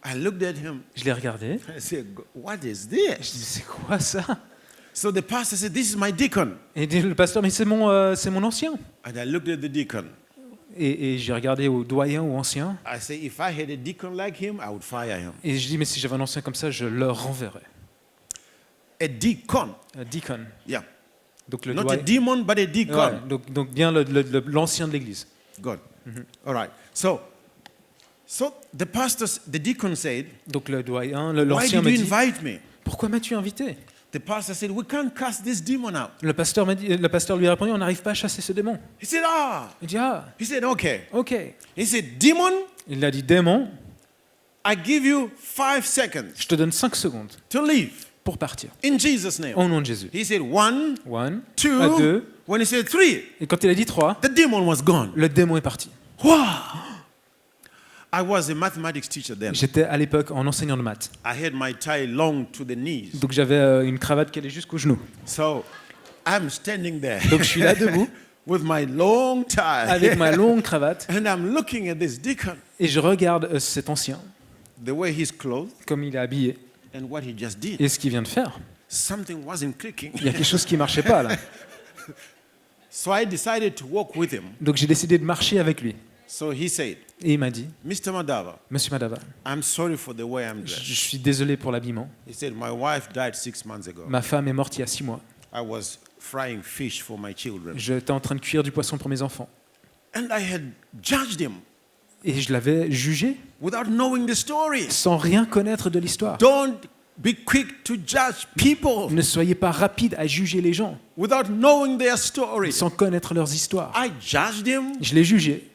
I looked at him. Je l'ai regardé. I said, what is Je this? dis, c'est quoi ça? So the pastor said, this is my deacon. Et il dit, le pasteur, mais c'est mon ancien. And I looked at the deacon. Et j'ai regardé au doyen ou ancien. I said, if I had a deacon like him, I would fire him. Et je dis, mais si j'avais un ancien comme ça, je le renverrais. A deacon. Deacon. Yeah. Donc le Not a doyen. demon, but a deacon. Ouais, donc bien l'ancien de l'église. Good. All right. So the deacon said, Donc le doyen, why l'ancien did m'a you dit, invite me? pourquoi m'as-tu invité? The pastor said, we can't cast this demon out. Le pasteur lui a répondu, on n'arrive pas à chasser ce démon. He said, Il dit, ah, He said, okay. ok. He said, demon, Il a dit, démon, I give you 5 seconds je te donne 5 secondes to leave pour partir. in Jesus' name. Au nom de Jésus. He said, 1, 1, 2. 2. When he said 3, Et quand il a dit 3, the demon was gone. le démon est parti. Wow. I was a mathematics teacher then. J'étais à l'époque en enseignant de maths. I had my tie long to the knees. Donc j'avais une cravate qui allait jusqu'aux genoux. So I'm standing there Donc je suis là debout with my long tie. avec ma longue cravate And I'm looking at this deacon, et je regarde cet ancien, the way he's clothed comme il est habillé and what he just did. et ce qu'il vient de faire. Something wasn't clicking. Il y a quelque chose qui marchait pas là. So I decided to walk with him. Donc j'ai décidé de marcher avec lui. So he said, Et il m'a dit, Mr. Madava, Monsieur Madava, I'm sorry for the way I'm je dressed. suis désolé pour l'habillement. He said, my wife died 6 months ago. Ma femme est morte il y a 6 mois. I was frying fish for my children. J'étais en train de cuire du poisson pour mes enfants. And I had judged him Et je l'avais jugé without knowing the story. sans rien connaître de l'histoire. Don't be quick to judge people Ne soyez pas rapide à juger les gens without knowing their story. sans connaître leurs histoires. I judged him. Je l'ai jugé.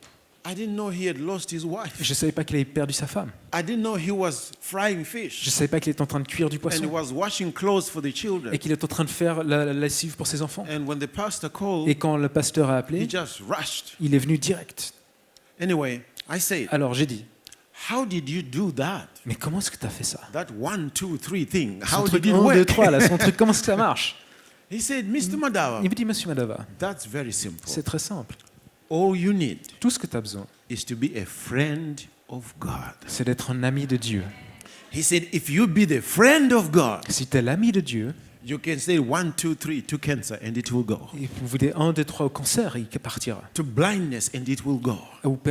I didn't know he had lost his wife. Je ne savais pas qu'il avait perdu sa femme. I didn't know he was frying Je ne fish savais pas qu'il était en train de cuire du and he poisson was washing clothes for the et children. qu'il est en train de faire la lessive pour ses enfants. And when the pastor called, Et quand le pasteur a he appelé, just rushed. il est venu direct. Anyway, I said, Alors j'ai dit, how did you do that? mais comment est-ce que tu as fait ça? That 1, 2, 3 thing. Son How truc did it 1, 2, work? 3, là, son truc, comment est-ce que ça marche? He said, Mr. Madawa, Il me dit, Monsieur Madava, that's very simple. c'est très simple. All you need Tout ce que tu as besoin, is to be a friend of God. c'est d'être un ami de Dieu. He said, if you be the friend of God, Si tu es l'ami de Dieu, you can say 1, 2, 3 to cancer and it will go. et vous dites 1, 2, 3 au cancer, il partira. To blindness and it will go.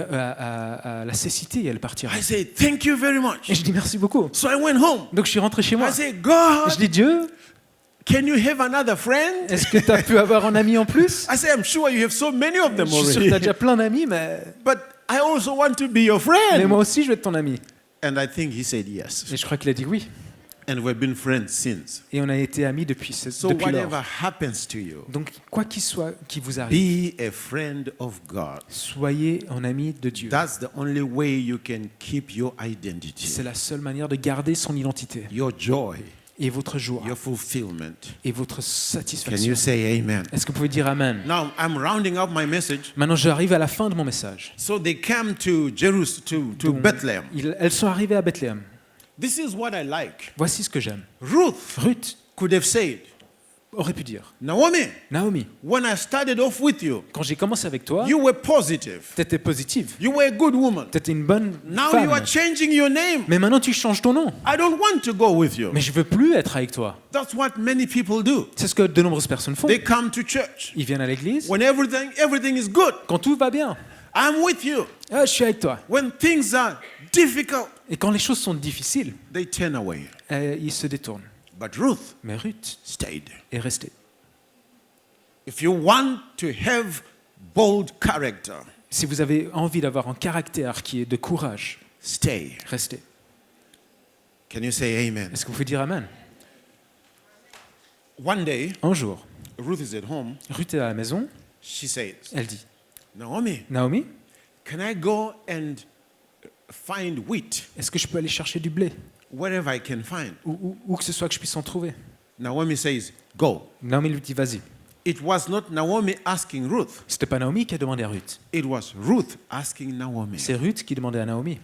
À la cécité, elle partira. I said, thank you very Et much. je dis merci beaucoup. So I went home. Donc je suis rentré chez moi. I said, Et God, je dis Dieu, can you have another friend? est-ce que tu as pu avoir un ami en plus? I said, I'm sure you have so many of Je them suis sûr que tu as already. déjà plein d'amis, mais But I also want to be your moi friend. aussi je vais être ton ami. And I think he said yes. Et je crois qu'il a dit oui. And we've been friends since. Et on a été amis depuis So lors. whatever happens to you, Donc quoi qu'il soit qui vous arrive, be a friend of God. soyez un ami de Dieu. That's the only way you can keep your identity, C'est la seule manière de garder son identité your joy, et votre joie your fulfillment. et votre Can satisfaction. you say amen? Est-ce que vous pouvez dire Amen? Now I'm rounding up my message. Maintenant, j'arrive à la fin de mon message. So they came to Jerusalem, to Donc, Bethlehem. Elles sont arrivées à Bethléem. This is what I like. Voici ce que j'aime. Ruth Ruth could have said, aurait pu dire, Naomi, Naomi, when I started off with you, quand j'ai commencé avec toi, you were positive. tu étais positive, You were a good woman. tu étais une bonne Now you femme. are changing your name. Mais maintenant, tu changes ton nom. I don't want to go with you. Mais je veux plus être avec toi. That's what many people do. C'est ce que de nombreuses personnes font. They come to church. Ils viennent à l'église When everything is good, quand tout va bien. I'm with you. Ah, je suis avec toi. When things are difficult, Et quand les choses sont difficiles, they turn away. ils se détournent. But Ruth Mais Ruth stayed. est restée. If you want to have bold character, Si vous avez envie d'avoir un caractère qui est de courage, stay. restez. Can you say amen? Est-ce que vous pouvez dire Amen? One day, Un jour, Ruth is at home. Ruth est à la maison. She says, Elle dit, Naomi, Naomi, can I go and find wheat est-ce que je peux aller chercher du blé? wherever I can find? Où que ce soit que je puisse en trouver. Naomi says, go. Naomi lui dit, vas-y. It was not Naomi asking Ruth. C'était pas Naomi qui a demandé à Ruth. It was Ruth asking Naomi. C'est Ruth qui demandait à Naomi.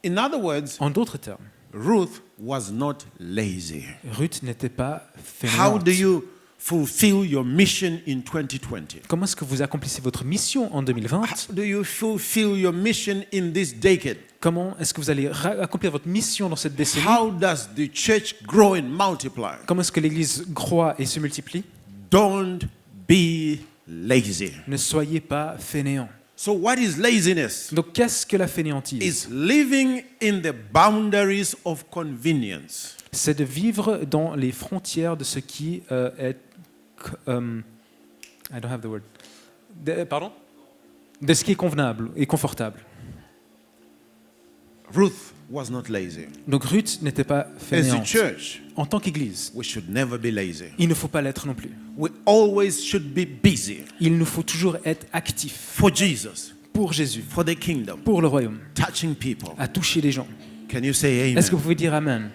In other words, En d'autres termes, Ruth was not lazy. Ruth n'était pas How fainéante. do you fulfill your mission in 2020? Comment est-ce que vous accomplissez votre mission en 2020? How do you fulfill your mission in this decade? Comment est-ce que vous allez accomplir votre mission dans cette décennie? How does the church grow and multiply? Comment est-ce que l'Église croît et se multiplie? Don't be lazy. Ne soyez pas fainéants. So what is laziness? Donc qu'est-ce que la fainéantise? Is living in the boundaries of convenience. C'est de vivre dans les frontières de ce qui est... I don't have the word. Pardon? De ce qui est convenable et confortable. Ruth was not lazy. Donc Ruth n'était pas As a fainéante. church, En tant qu'Église, we should never be lazy. il ne faut pas l'être non plus. We always should be busy Il nous faut toujours être actifs for Jesus, pour Jésus, for the kingdom, pour le royaume, touching people. à toucher les gens. Can you say amen? Est-ce que vous pouvez dire Amen?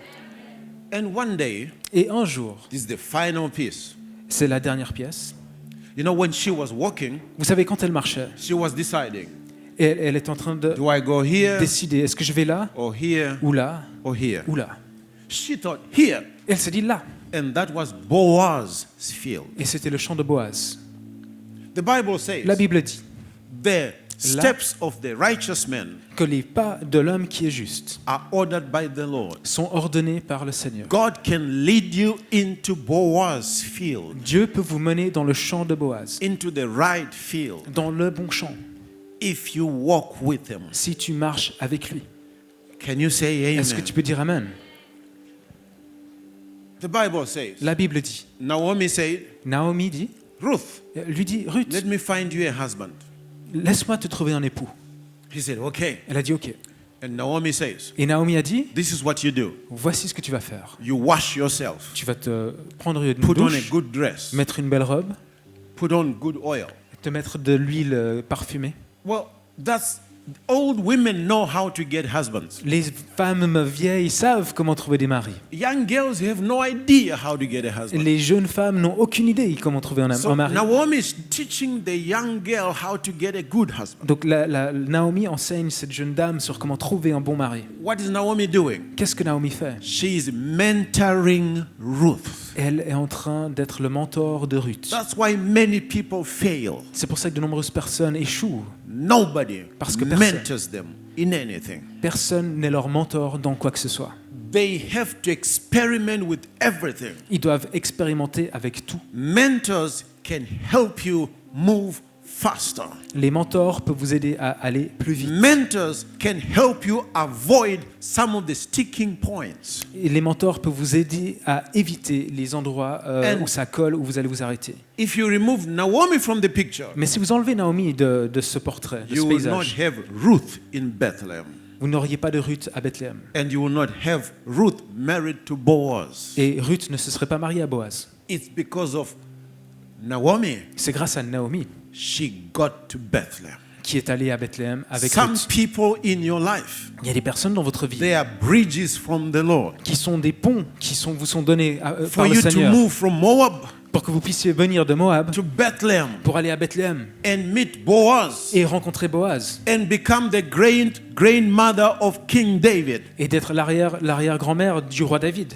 And one day, Et un jour, this is the final piece. c'est la dernière pièce. You know, when she was walking, Vous savez, quand elle marchait, she was deciding, et elle est en train de do I go here décider, est-ce que je vais là, or here ou là, or here? ou là? She thought here, Elle s'est dit là. and that was Boaz's field. Et c'était le champ de Boaz. The Bible says La Bible dit the steps of the righteous man que les pas de l'homme qui est juste are ordered by the Lord. sont ordonnés par le Seigneur. God can lead you into Boaz's field, Dieu peut vous mener dans le champ de Boaz, into the right field, dans le bon champ, if you walk with him. si tu marches avec lui. Can you say Est-ce que amen? tu peux dire Amen? The Bible says, La Bible dit, Naomi said, Naomi dit, Ruth, lui dit, Ruth, let me find you a husband. laisse-moi te trouver un époux. He said, okay. Elle a dit, ok. And Naomi says, Et Naomi a dit, this is what you do. voici ce que tu vas faire. You wash yourself, Tu vas te prendre une put on a douche, good dress, mettre une belle robe, put on good oil. te mettre de l'huile parfumée. Well, that's old women know how to get husbands. Les femmes vieilles savent comment trouver des maris. Young girls have no idea how to get a husband. Les jeunes femmes n'ont aucune idée comment trouver un So mari. Naomi is teaching the young girl how to get a good husband. Donc Naomi enseigne cette jeune dame sur comment trouver un bon mari. What is Naomi doing? Qu'est-ce que Naomi fait? She is mentoring Ruth. Elle est en train d'être le mentor de Ruth. That's why many people fail. C'est pour ça que de nombreuses personnes échouent. Nobody Parce que personne- mentors them in anything. Personne n'est leur mentor dans quoi que ce soit. They have to experiment with everything. Ils doivent expérimenter avec tout. Mentors can help you move faster. Les mentors peuvent vous aider à aller plus vite. Mentors can help you avoid some of the sticking points. Et les mentors peuvent vous aider à éviter les endroits And- où ça colle, où vous allez vous arrêter. If you remove Naomi from the picture, Mais si vous enlevez Naomi de ce portrait, de ce you will not paysage, have Ruth in Bethlehem. vous n'auriez pas de Ruth à Bethléem. And you will not have Ruth married to Boaz. Et Ruth ne se serait pas mariée à Boaz. It's because of Naomi. C'est grâce à Naomi She got to Bethlehem. qui est allée à Bethléem avec Some Ruth. people in your life, Il y a des personnes dans votre vie they are bridges from the Lord. qui sont des ponts qui vous sont donnés For par le you to Seigneur move from Moab pour que vous puissiez venir de Moab to Bethlehem pour aller à Bethléem and meet Boaz et rencontrer Boaz and become the grandmother of King David. et d'être l'arrière-grand-mère du roi David.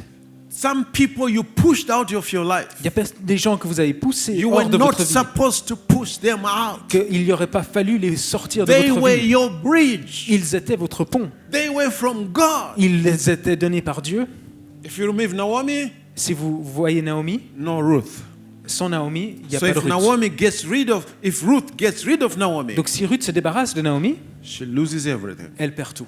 Some people you pushed out of your life. Il y a des gens que vous avez poussés You were hors de not votre vie, supposed to push them out. qu'il n'y aurait pas fallu les sortir de They votre were vie. your bridge. Ils étaient votre pont. They were from God. Ils les étaient donnés par Dieu. If you remove Naomi, Si vous voyez Naomi, no Ruth. sans Naomi, il n'y a So pas de if Ruth. if Ruth gets rid of Naomi, Donc si Ruth se débarrasse de Naomi, she loses everything. elle perd tout.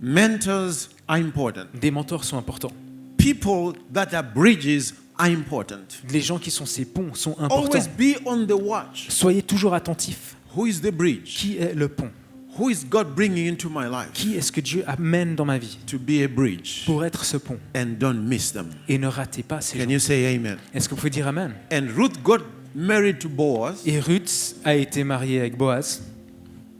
Mentors are important. Des mentors sont importants. People that are bridges are important. Les gens qui sont ces ponts sont importants. Always be on the watch. Soyez toujours attentifs. Who is the bridge? Qui est le pont? Who is God bringing into my life Qui est-ce que Dieu amène dans ma vie to be a bridge? pour être ce pont? And don't miss them. Et ne ratez pas ces gens. Can you say amen? Est-ce que vous pouvez dire Amen? And Ruth got married to Boaz. Et Ruth a été mariée avec Boaz.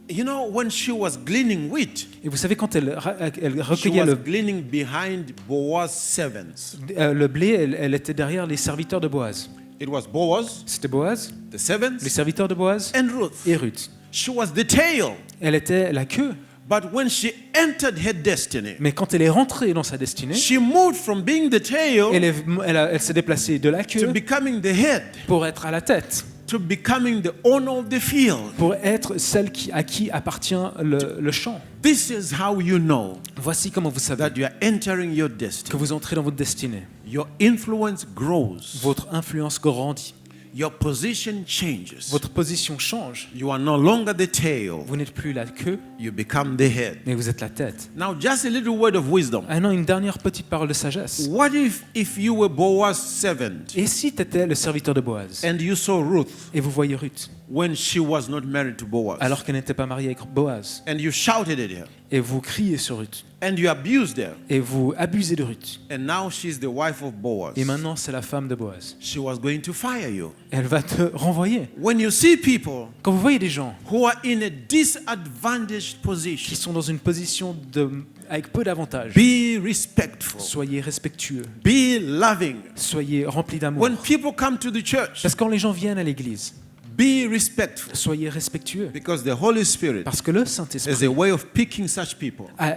You know, when she was gleaning wheat, Et vous savez, quand elle she recueillait was le, gleaning behind Boaz's servants. le blé, elle était derrière les serviteurs de Boaz. It was Boaz, C'était Boaz, the les servants, serviteurs de Boaz and Ruth. et Ruth. She was the tail. Elle était la queue. But when she entered her destiny, Mais quand elle est rentrée dans sa destinée, she moved from being the tail elle s'est déplacée de la to queue becoming the head, pour être à la tête, to becoming the owner of the field. pour être celle à qui appartient le champ. This is how you know Voici comment vous savez that you are entering your que destiny. vous entrez dans votre destinée. Your influence grows. Votre influence grandit. Your position changes. Votre position change. You are no longer the tail. Vous n'êtes plus la queue, You become the head. mais vous êtes la tête. Now, just a little word of wisdom. Ah non, une dernière petite parole de sagesse. What if you were Boaz's servant Et si tu étais le serviteur de Boaz and you saw Ruth et vous voyez Ruth when she was not married to Boaz alors qu'elle n'était pas mariée avec Boaz and you shouted at her et vous criez sur Ruth and you abused her et vous abusez de Ruth and now she's the wife of Boaz, et maintenant c'est la femme de Boaz, she was going to fire you. elle va te renvoyer. When you see people Quand vous voyez des gens who are in a disadvantaged qui position, sont dans une position avec peu d'avantages, be respectful, soyez respectueux, be loving. soyez remplis d'amour. When people come to the church, Parce que quand les gens viennent à l'église, be respectful soyez respectueux. because the Holy Spirit Parce que le is Saint-Esprit a way of picking such people, a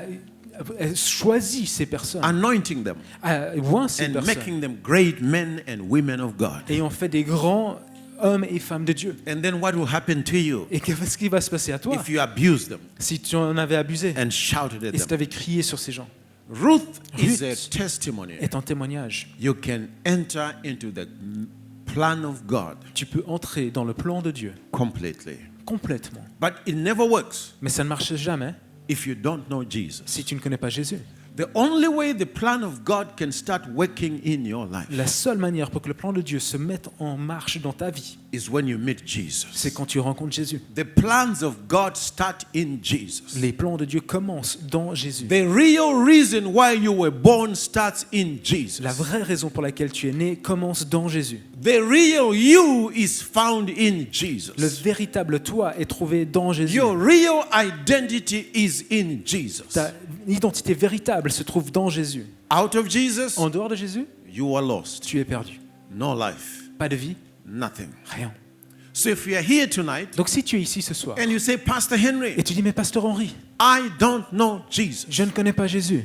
choisi ces personnes, anointing them a oint ces and personnes making them great men and women of God. et en fait des grands hommes et femmes de Dieu. And then what will happen to you Et qu'est-ce qui va se passer à toi if you abuse them si tu en avais abusé and shouted at et si tu them? avais crié sur ces gens? Ruth is Ruth a testimony. est un témoignage. You can enter into the plan of God Tu peux entrer dans le plan de Dieu completely. complètement. But it never works Mais ça ne marche jamais if you don't know Jesus. si tu ne connais pas Jésus. The only way the plan of God can start working in your life La seule manière pour que le plan de Dieu se mette en marche dans ta vie, is when you meet Jesus. c'est quand tu rencontres Jésus. The plans of God start in Jesus. Les plans de Dieu commencent dans Jésus. The real reason why you were born starts in Jesus. La vraie raison pour laquelle tu es né commence dans Jésus. The real you is found in Le Jesus. véritable toi est trouvé dans Jésus. Your real identity is in Jesus. Ta identité véritable se trouve dans Jésus. Out of Jesus, En dehors de Jésus, you are lost. tu es perdu. No life, Pas de vie, nothing. rien. So if you are here tonight Donc si tu es ici ce soir and you say, Pastor Henry, et tu dis mais pasteur Henri, I don't know Jesus. je ne connais pas Jésus.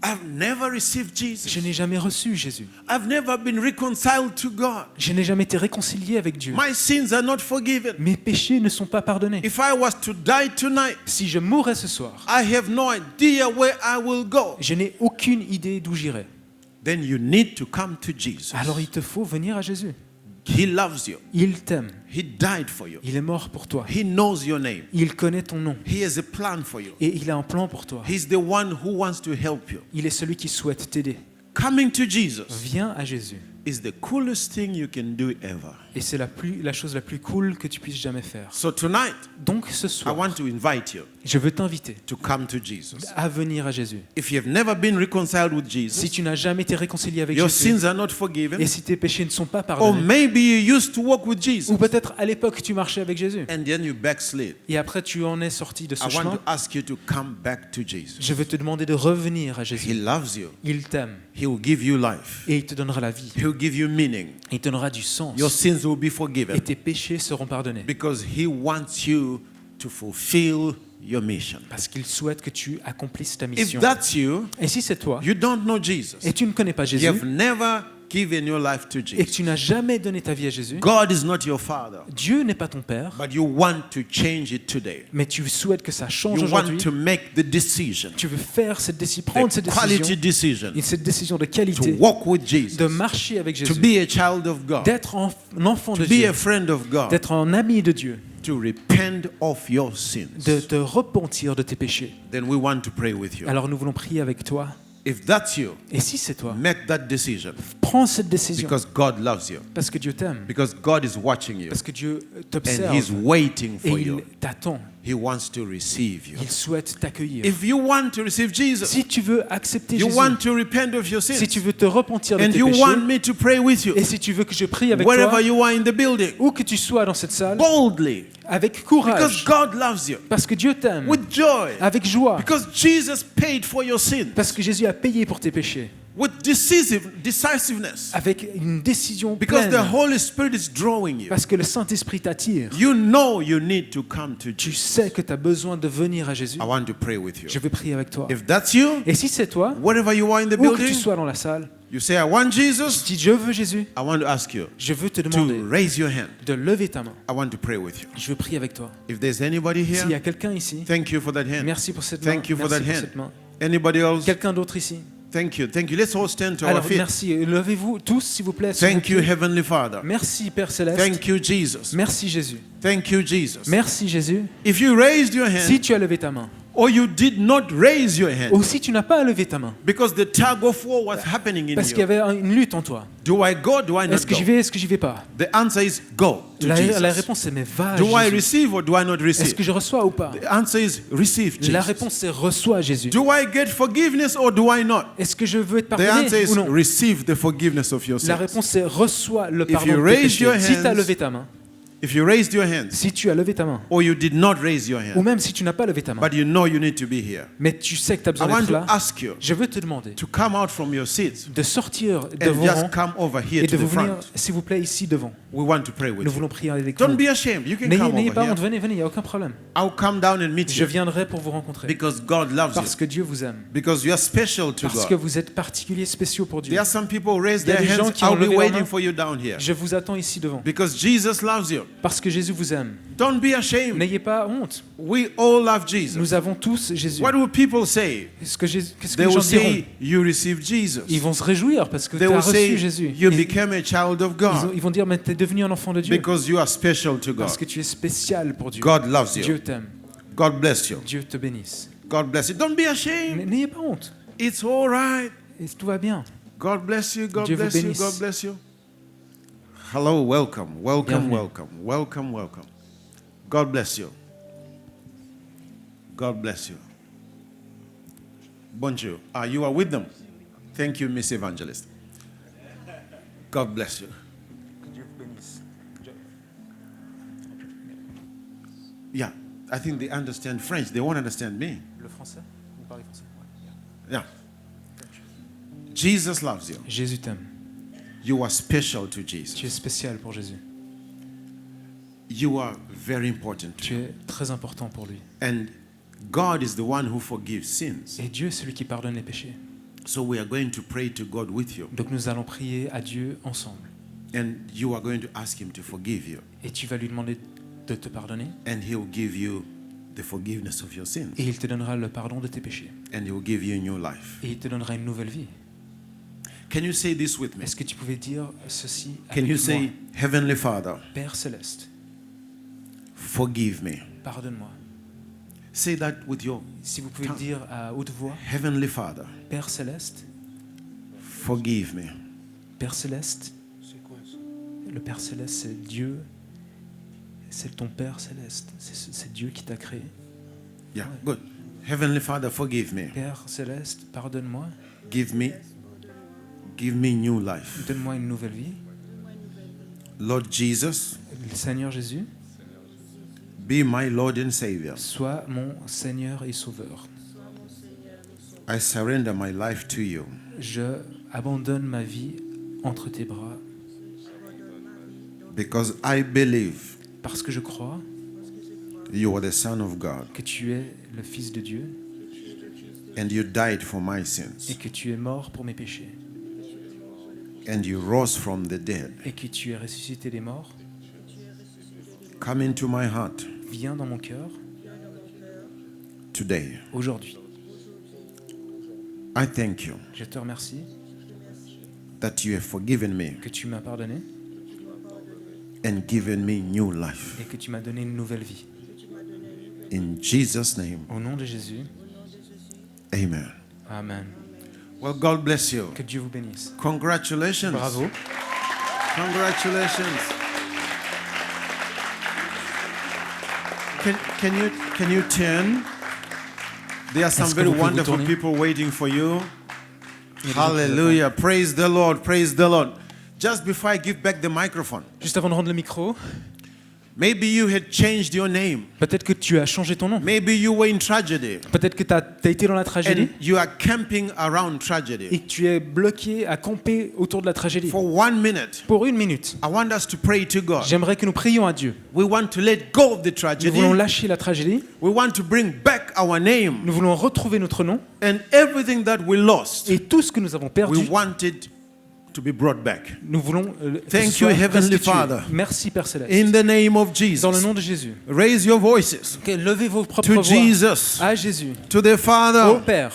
I've never received Jesus. Je n'ai jamais reçu Jésus. I've never been reconciled to God. Je n'ai jamais été réconcilié avec Dieu. My sins are not forgiven. Mes péchés ne sont pas pardonnés. If I was to die tonight, Si je mourrais ce soir, I have no idea where I will go. je n'ai aucune idée d'où j'irai. Then you need to come to Jesus. Alors il te faut venir à Jésus. He loves you. Il t'aime. He died for you. Il est mort pour toi. He knows your name. Il connaît ton nom. He has a plan for you. Et il a un plan pour toi. He's the one who wants to help you. Il est celui qui souhaite t'aider. Coming to Jesus Viens à Jésus. is the coolest thing you can do ever. Et c'est la chose la plus cool que tu puisses jamais faire. So tonight, Donc ce I soir, want to invite you je veux t'inviter to come to Jesus. à venir à Jésus. If you have never been reconciled with Si Jesus, tu n'as jamais été réconcilié avec your Jésus, sins are not forgiven, et si tes péchés ne sont pas or pardonnés, maybe you used to walk with Jesus ou peut-être à l'époque tu marchais avec Jésus, and then you backslid, et après tu en es sorti de ce I want chemin, to ask you to come back to Jesus. je veux te demander de revenir à He Jésus. loves you. Il t'aime He will give you life. et il te donnera la vie. He will give you meaning. Il te donnera du sens Your sins will be et forgiven tes péchés seront pardonnés. because He wants you to fulfill your mission. Parce qu'il souhaite que tu accomplisses ta If mission. that's you, Et si c'est toi, you don't know Jesus. et tu ne connais pas You Jésus, have never given your life to et que Jesus. tu n'as jamais donné ta vie à Jésus, God is not your father, Dieu n'est pas ton père, but you want to change it today. mais tu souhaites que ça change You aujourd'hui. want to make the decision, Tu veux faire cette décision, prendre cette the quality décision, decision, et cette décision de to qualité, walk with Jesus, de marcher avec to Jésus, be a child of God, d'être un enfant de to be Dieu, a friend of God, d'être un ami de Dieu, to repent of your sins. de te repentir de tes péchés. Then we want to pray with you. Alors nous voulons prier avec toi. If that's you, Et si c'est toi, make that decision prends cette décision because God loves you, parce que Dieu t'aime, because God is watching you parce que Dieu and He's t'observe waiting et for il you. t'attend. He wants to receive you. Il souhaite t'accueillir. If you want to receive Jesus, Si tu veux accepter you Jésus, want to repent of your si sins, tu veux te repentir de and tes you péchés, want me to pray with you, et si tu veux que je prie avec wherever toi, you are in the building, où que tu sois dans cette salle, boldly, avec because courage, God loves you, parce que Dieu t'aime, with joy, avec joie, because Jesus paid for your sins, parce que Jésus a payé pour tes péchés, with decisiveness, avec une décision because the pleine, Holy Spirit is drawing you. parce que le Saint-Esprit t'attire. You know you need to come to Tu Jesus. sais que tu as besoin de venir à Jésus. I want to pray with you. Je veux prier avec toi. If that's you, Et si c'est toi, wherever you are in the où que tu building, sois dans la salle, you say, I want Jesus, dis je veux Jésus, I want to ask you je veux te demander to raise your hand. de lever ta main. I want to pray with you. Je veux prier avec toi. If there's anybody S'il y here, a quelqu'un ici, thank you for that hand. merci pour cette main. Thank you for Merci that pour hand. cette main. Anybody else? Quelqu'un d'autre ici? Thank you. Thank you. Let's all stand to our Alors feet. merci. Levez-vous tous, s'il vous plaît. sur vos Thank you, pieds. Heavenly Father. Merci Père Céleste. Thank you, Jesus. Merci Jésus. Thank you, Jesus. Merci Jésus. If you raised your Si hand tu as levé ta main, or you did not raise your hand ou si tu n'as pas levé ta main, because the tug of war was happening in parce qu'il y you, avait une lutte en toi. do I go? Do I not Est-ce que go? j'y vais? Est-ce que j'y vais pas? The answer is go to La Jesus. réponse est mais va. Do I Jésus. receive or do I not Est-ce receive? que je reçois ou pas? The answer is receive La Jesus. réponse est reçois Jésus. Do I get forgiveness or do I not? Est-ce que je veux être The pardonné answer is ou non? receive the forgiveness of your La sins. réponse est reçois le If pardon you de tes raise your péchés. Si tu as hands- levé ta main, If you raised your hands si tu as levé ta main, or you did not raise your ou hand, même si tu n'as pas levé ta main, but you know you need to be here, mais tu sais que tu as I besoin want d'être to là, ask you je veux te demander to come out from your seats de sortir de and vos rangs just come over here et to de the vous venir, front. s'il vous plaît, ici devant. We want to pray with Nous you. voulons prier avec Don't vous. be ashamed. You can N'ayez come n'ayez over pas honte, here. venez, il n'y a aucun problème. I'll come down and meet Je you viendrai pour vous rencontrer. because God loves Parce you. que Dieu vous aime. Because you are special to Parce que God. vous êtes particuliers, spéciaux pour Dieu. There are some people who raise Il y a their des gens hands. qui ont I'll be levé leur waiting main. for you down here. Je vous attends ici devant. Because Jesus loves you. Parce que Jésus vous aime. Don't be ashamed. N'ayez pas honte. We all love Jesus. Nous avons tous Jésus. What will people say? Qu'est-ce que They les gens will diront? say, you received Jesus. Ils vont se réjouir parce que tu They as will say, reçu Jésus. you Ils, became a child of God ils vont dire, mais tu es devenu un enfant de Dieu. because you are special to God. Parce que tu es spécial pour Dieu. God loves you. Dieu t'aime. God bless you. Dieu te bénisse. God bless you. Don't be ashamed. N'ayez pas honte. It's all right. Et tout va bien. God bless you. God Dieu vous bless you. bénisse. God bless you. Hello, welcome. Welcome, Bienvenue. welcome. Welcome, welcome. God bless you. God bless you. Bonjour. You are with them. Thank you, Miss Evangelist. God bless you. Yeah, I think they understand French. They won't understand me. Le français? Vous parlez français? Yeah. Jesus loves you. Jésus t'aime. You are special to Tu Jesus. es spécial pour Jésus. You are very important to Tu him. es très important pour lui. And God is the one who forgives sins. Et Dieu est celui qui pardonne les péchés. So we are going to pray to God with you. Donc nous allons prier à Dieu ensemble. And you are going to ask him to forgive you. Et tu vas lui demander de te pardonner. And he will give you the forgiveness of your sins. Et il te donnera le pardon de tes péchés. And he will give you a new life. Et il te donnera une nouvelle vie. Can you say this with me? Est-ce que tu pouvais dire ceci Can you avec say, moi? Heavenly Father, Père céleste, forgive me? pardonne-moi. Say that with your Si vous pouvez le dire à haute voix, Heavenly Father, Père céleste, forgive me. Père céleste. Le Père céleste, c'est Dieu. C'est ton Père céleste. C'est Dieu qui t'a créé. Yeah, good. Heavenly Father, forgive me. Père céleste, pardonne-moi. Give me new life. Donne-moi une nouvelle vie. Lord Jesus, Le Seigneur Jésus, be my Lord and Savior. sois mon Seigneur et Sauveur. I surrender my life to you. Je abandonne ma vie entre tes bras Because I believe parce que je crois you are the Son of God que tu es le Fils de Dieu and you died for my et sins que tu es mort pour mes péchés and you rose from the dead. et que tu es ressuscité des morts. Come into my heart Viens dans mon cœur today. aujourd'hui. I thank you Je te remercie that you have forgiven me que tu m'as pardonné and given me new life. et que tu m'as donné une nouvelle vie. In Jesus' name, Au nom de Jésus, amen. Amen. Well, God bless you. Que Dieu vous bénisse. Congratulations. Bravo. Congratulations. Can you turn? There are some Est-ce que very vous pouvez vous wonderful tourner? people waiting for you. Il y a des gens qui vous Hallelujah. Praise the Lord. Praise the Lord. Just before I give back the microphone, Juste avant de rendre le micro, maybe you had changed your name. peut-être que tu as changé ton nom. Maybe you were in tragedy Peut-être que tu as été dans la tragédie and you are camping around tragedy. et que tu es bloqué à camper autour de la tragédie. For 1 minute, Pour une minute, I want us to pray to God. j'aimerais que nous prions à Dieu. We want to let go of the Nous tragedy. voulons lâcher la tragédie. We want to bring back our name Nous voulons retrouver notre nom. and everything that we lost. Et tout ce que nous avons We perdu, want it to be brought back. nous voulons que Thank ce soit you, Heavenly restitué. Father. Merci, Père Céleste. In the name of Dans le Jesus, nom de Jésus. raise your voices Levez vos propres to voix Jesus, à Jésus. to the Au Father, Père.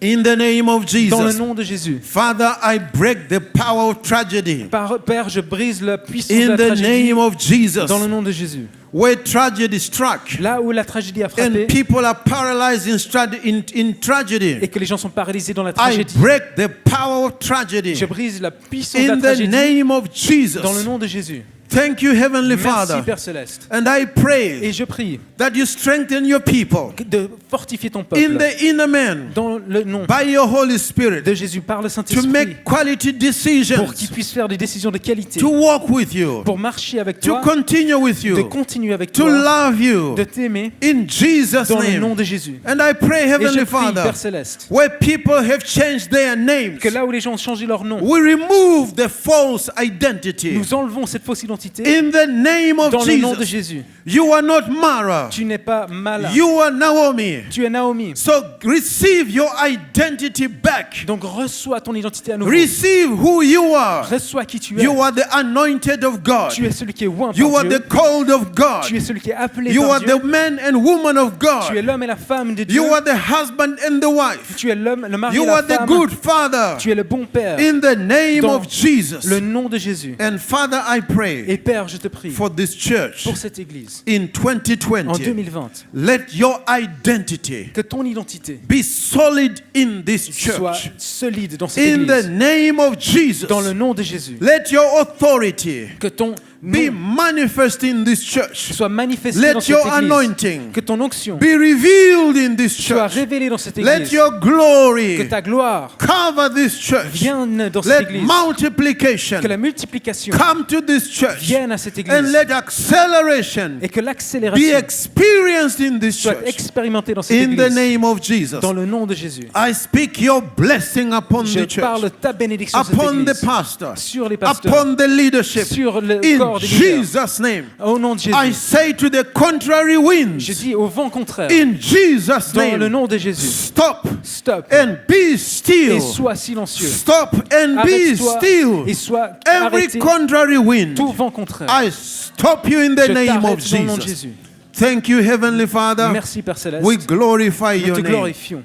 in the name of Dans le Jesus. nom de Jésus. Father, I break the power of tragedy Père, je brise la puissance de in la the tragédie name of Jesus. dans le nom de Jésus. Where tragedy struck Là où la tragédie a and frappé people are paralyzed in tragedy, et que les gens sont paralysés dans la I tragédie, break the power of tragedy je brise la puissance de la in the tragédie name of Jesus. dans le nom de Jésus. Thank you, Heavenly Merci, Father. Père Céleste. And I pray Et je prie that you strengthen your people de fortifier ton in peuple the inner man dans le nom by your Holy Spirit de Jésus par le to Saint-Esprit make quality pour decisions, qu'ils puissent faire des décisions de qualité, to walk with you, pour marcher avec to toi, continue with de you, continuer avec to toi, love you de t'aimer in Jesus' dans le nom name. de Jésus. And I pray, Et je Heavenly prie, Father, Père Céleste, where people have changed their names, que là où les gens ont changé leur nom, we remove the false identity nous enlevons cette fausse identité in the name of dans le nom de Jesus. Jésus. You are not Mara, Tu n'es pas Mala, you are Naomi. tu es Naomi. So receive your identity back. Donc reçois ton identité à nouveau. Receive who you are. Reçois qui tu es. You are the anointed of God. Tu es celui qui est oint You par are Dieu. the called of God. Tu es celui qui est appelé You par are Dieu. the man and woman of Tu es God. l'homme et la femme de Dieu. You are the husband and the wife. Tu es l'homme, le mari You et la are the femme. good father Tu es le bon père. in the name Dans of Jesus. le nom de Jésus. And Father, I pray pray Père, je te prie for this church pour cette église in en 2020. 2020, Let your identity que ton identité be solid in this soit church. solide dans cette In the église, name of Jesus. dans le nom de Jésus. Let your authority Que ton be nom manifest in this church. soit manifesté dans Let cette your église. anointing Que ton onction be revealed in this soit church. révélée dans cette Let église. your Que glory ta gloire cover this church. vienne dans cette Let église. multiplication Que la multiplication come to this church. vienne à cette And église. let acceleration Et que be l'accélération experienced in this soit church. expérimentée dans cette In the église. name of Jesus. Dans le nom de Jésus. I speak your blessing upon the Je church, parle ta bénédiction sur cette upon the église. pastors, Sur les pasteurs. upon the leadership. Sur le In corps des leaders. Jesus' name. Au nom de I Jésus. say to the contrary Je winds, dis au vent contraire. in Jesus' Dans le name, nom de Jésus. stop Stop. and be still. Et sois silencieux. Stop and be Arrête-toi still. et sois Every arrêté. contrary wind, Tout vent contraire. I stop you in the Je name of t'arrête dans le nom de Jesus. Jésus. Thank you, Heavenly Father. Merci Père Céleste. We glorify Nous your te name. glorifions.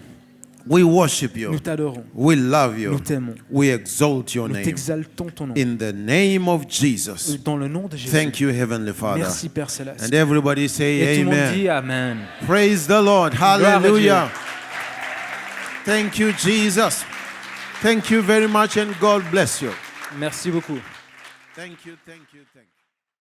We worship you. Nous t'adorons. We love you. Nous t'aimons. We exalt your Nous name. t'exaltons ton nom. In the name of Jesus. Dans le nom de Jésus. Thank you, Heavenly Father. Merci Père Céleste. And everybody say Et tout le monde amen. dit Amen. Praise the Lord. à Hallelujah. Thank you, Jesus. Thank you very much, and God bless you. Merci beaucoup. Thank you, thank you, thank you.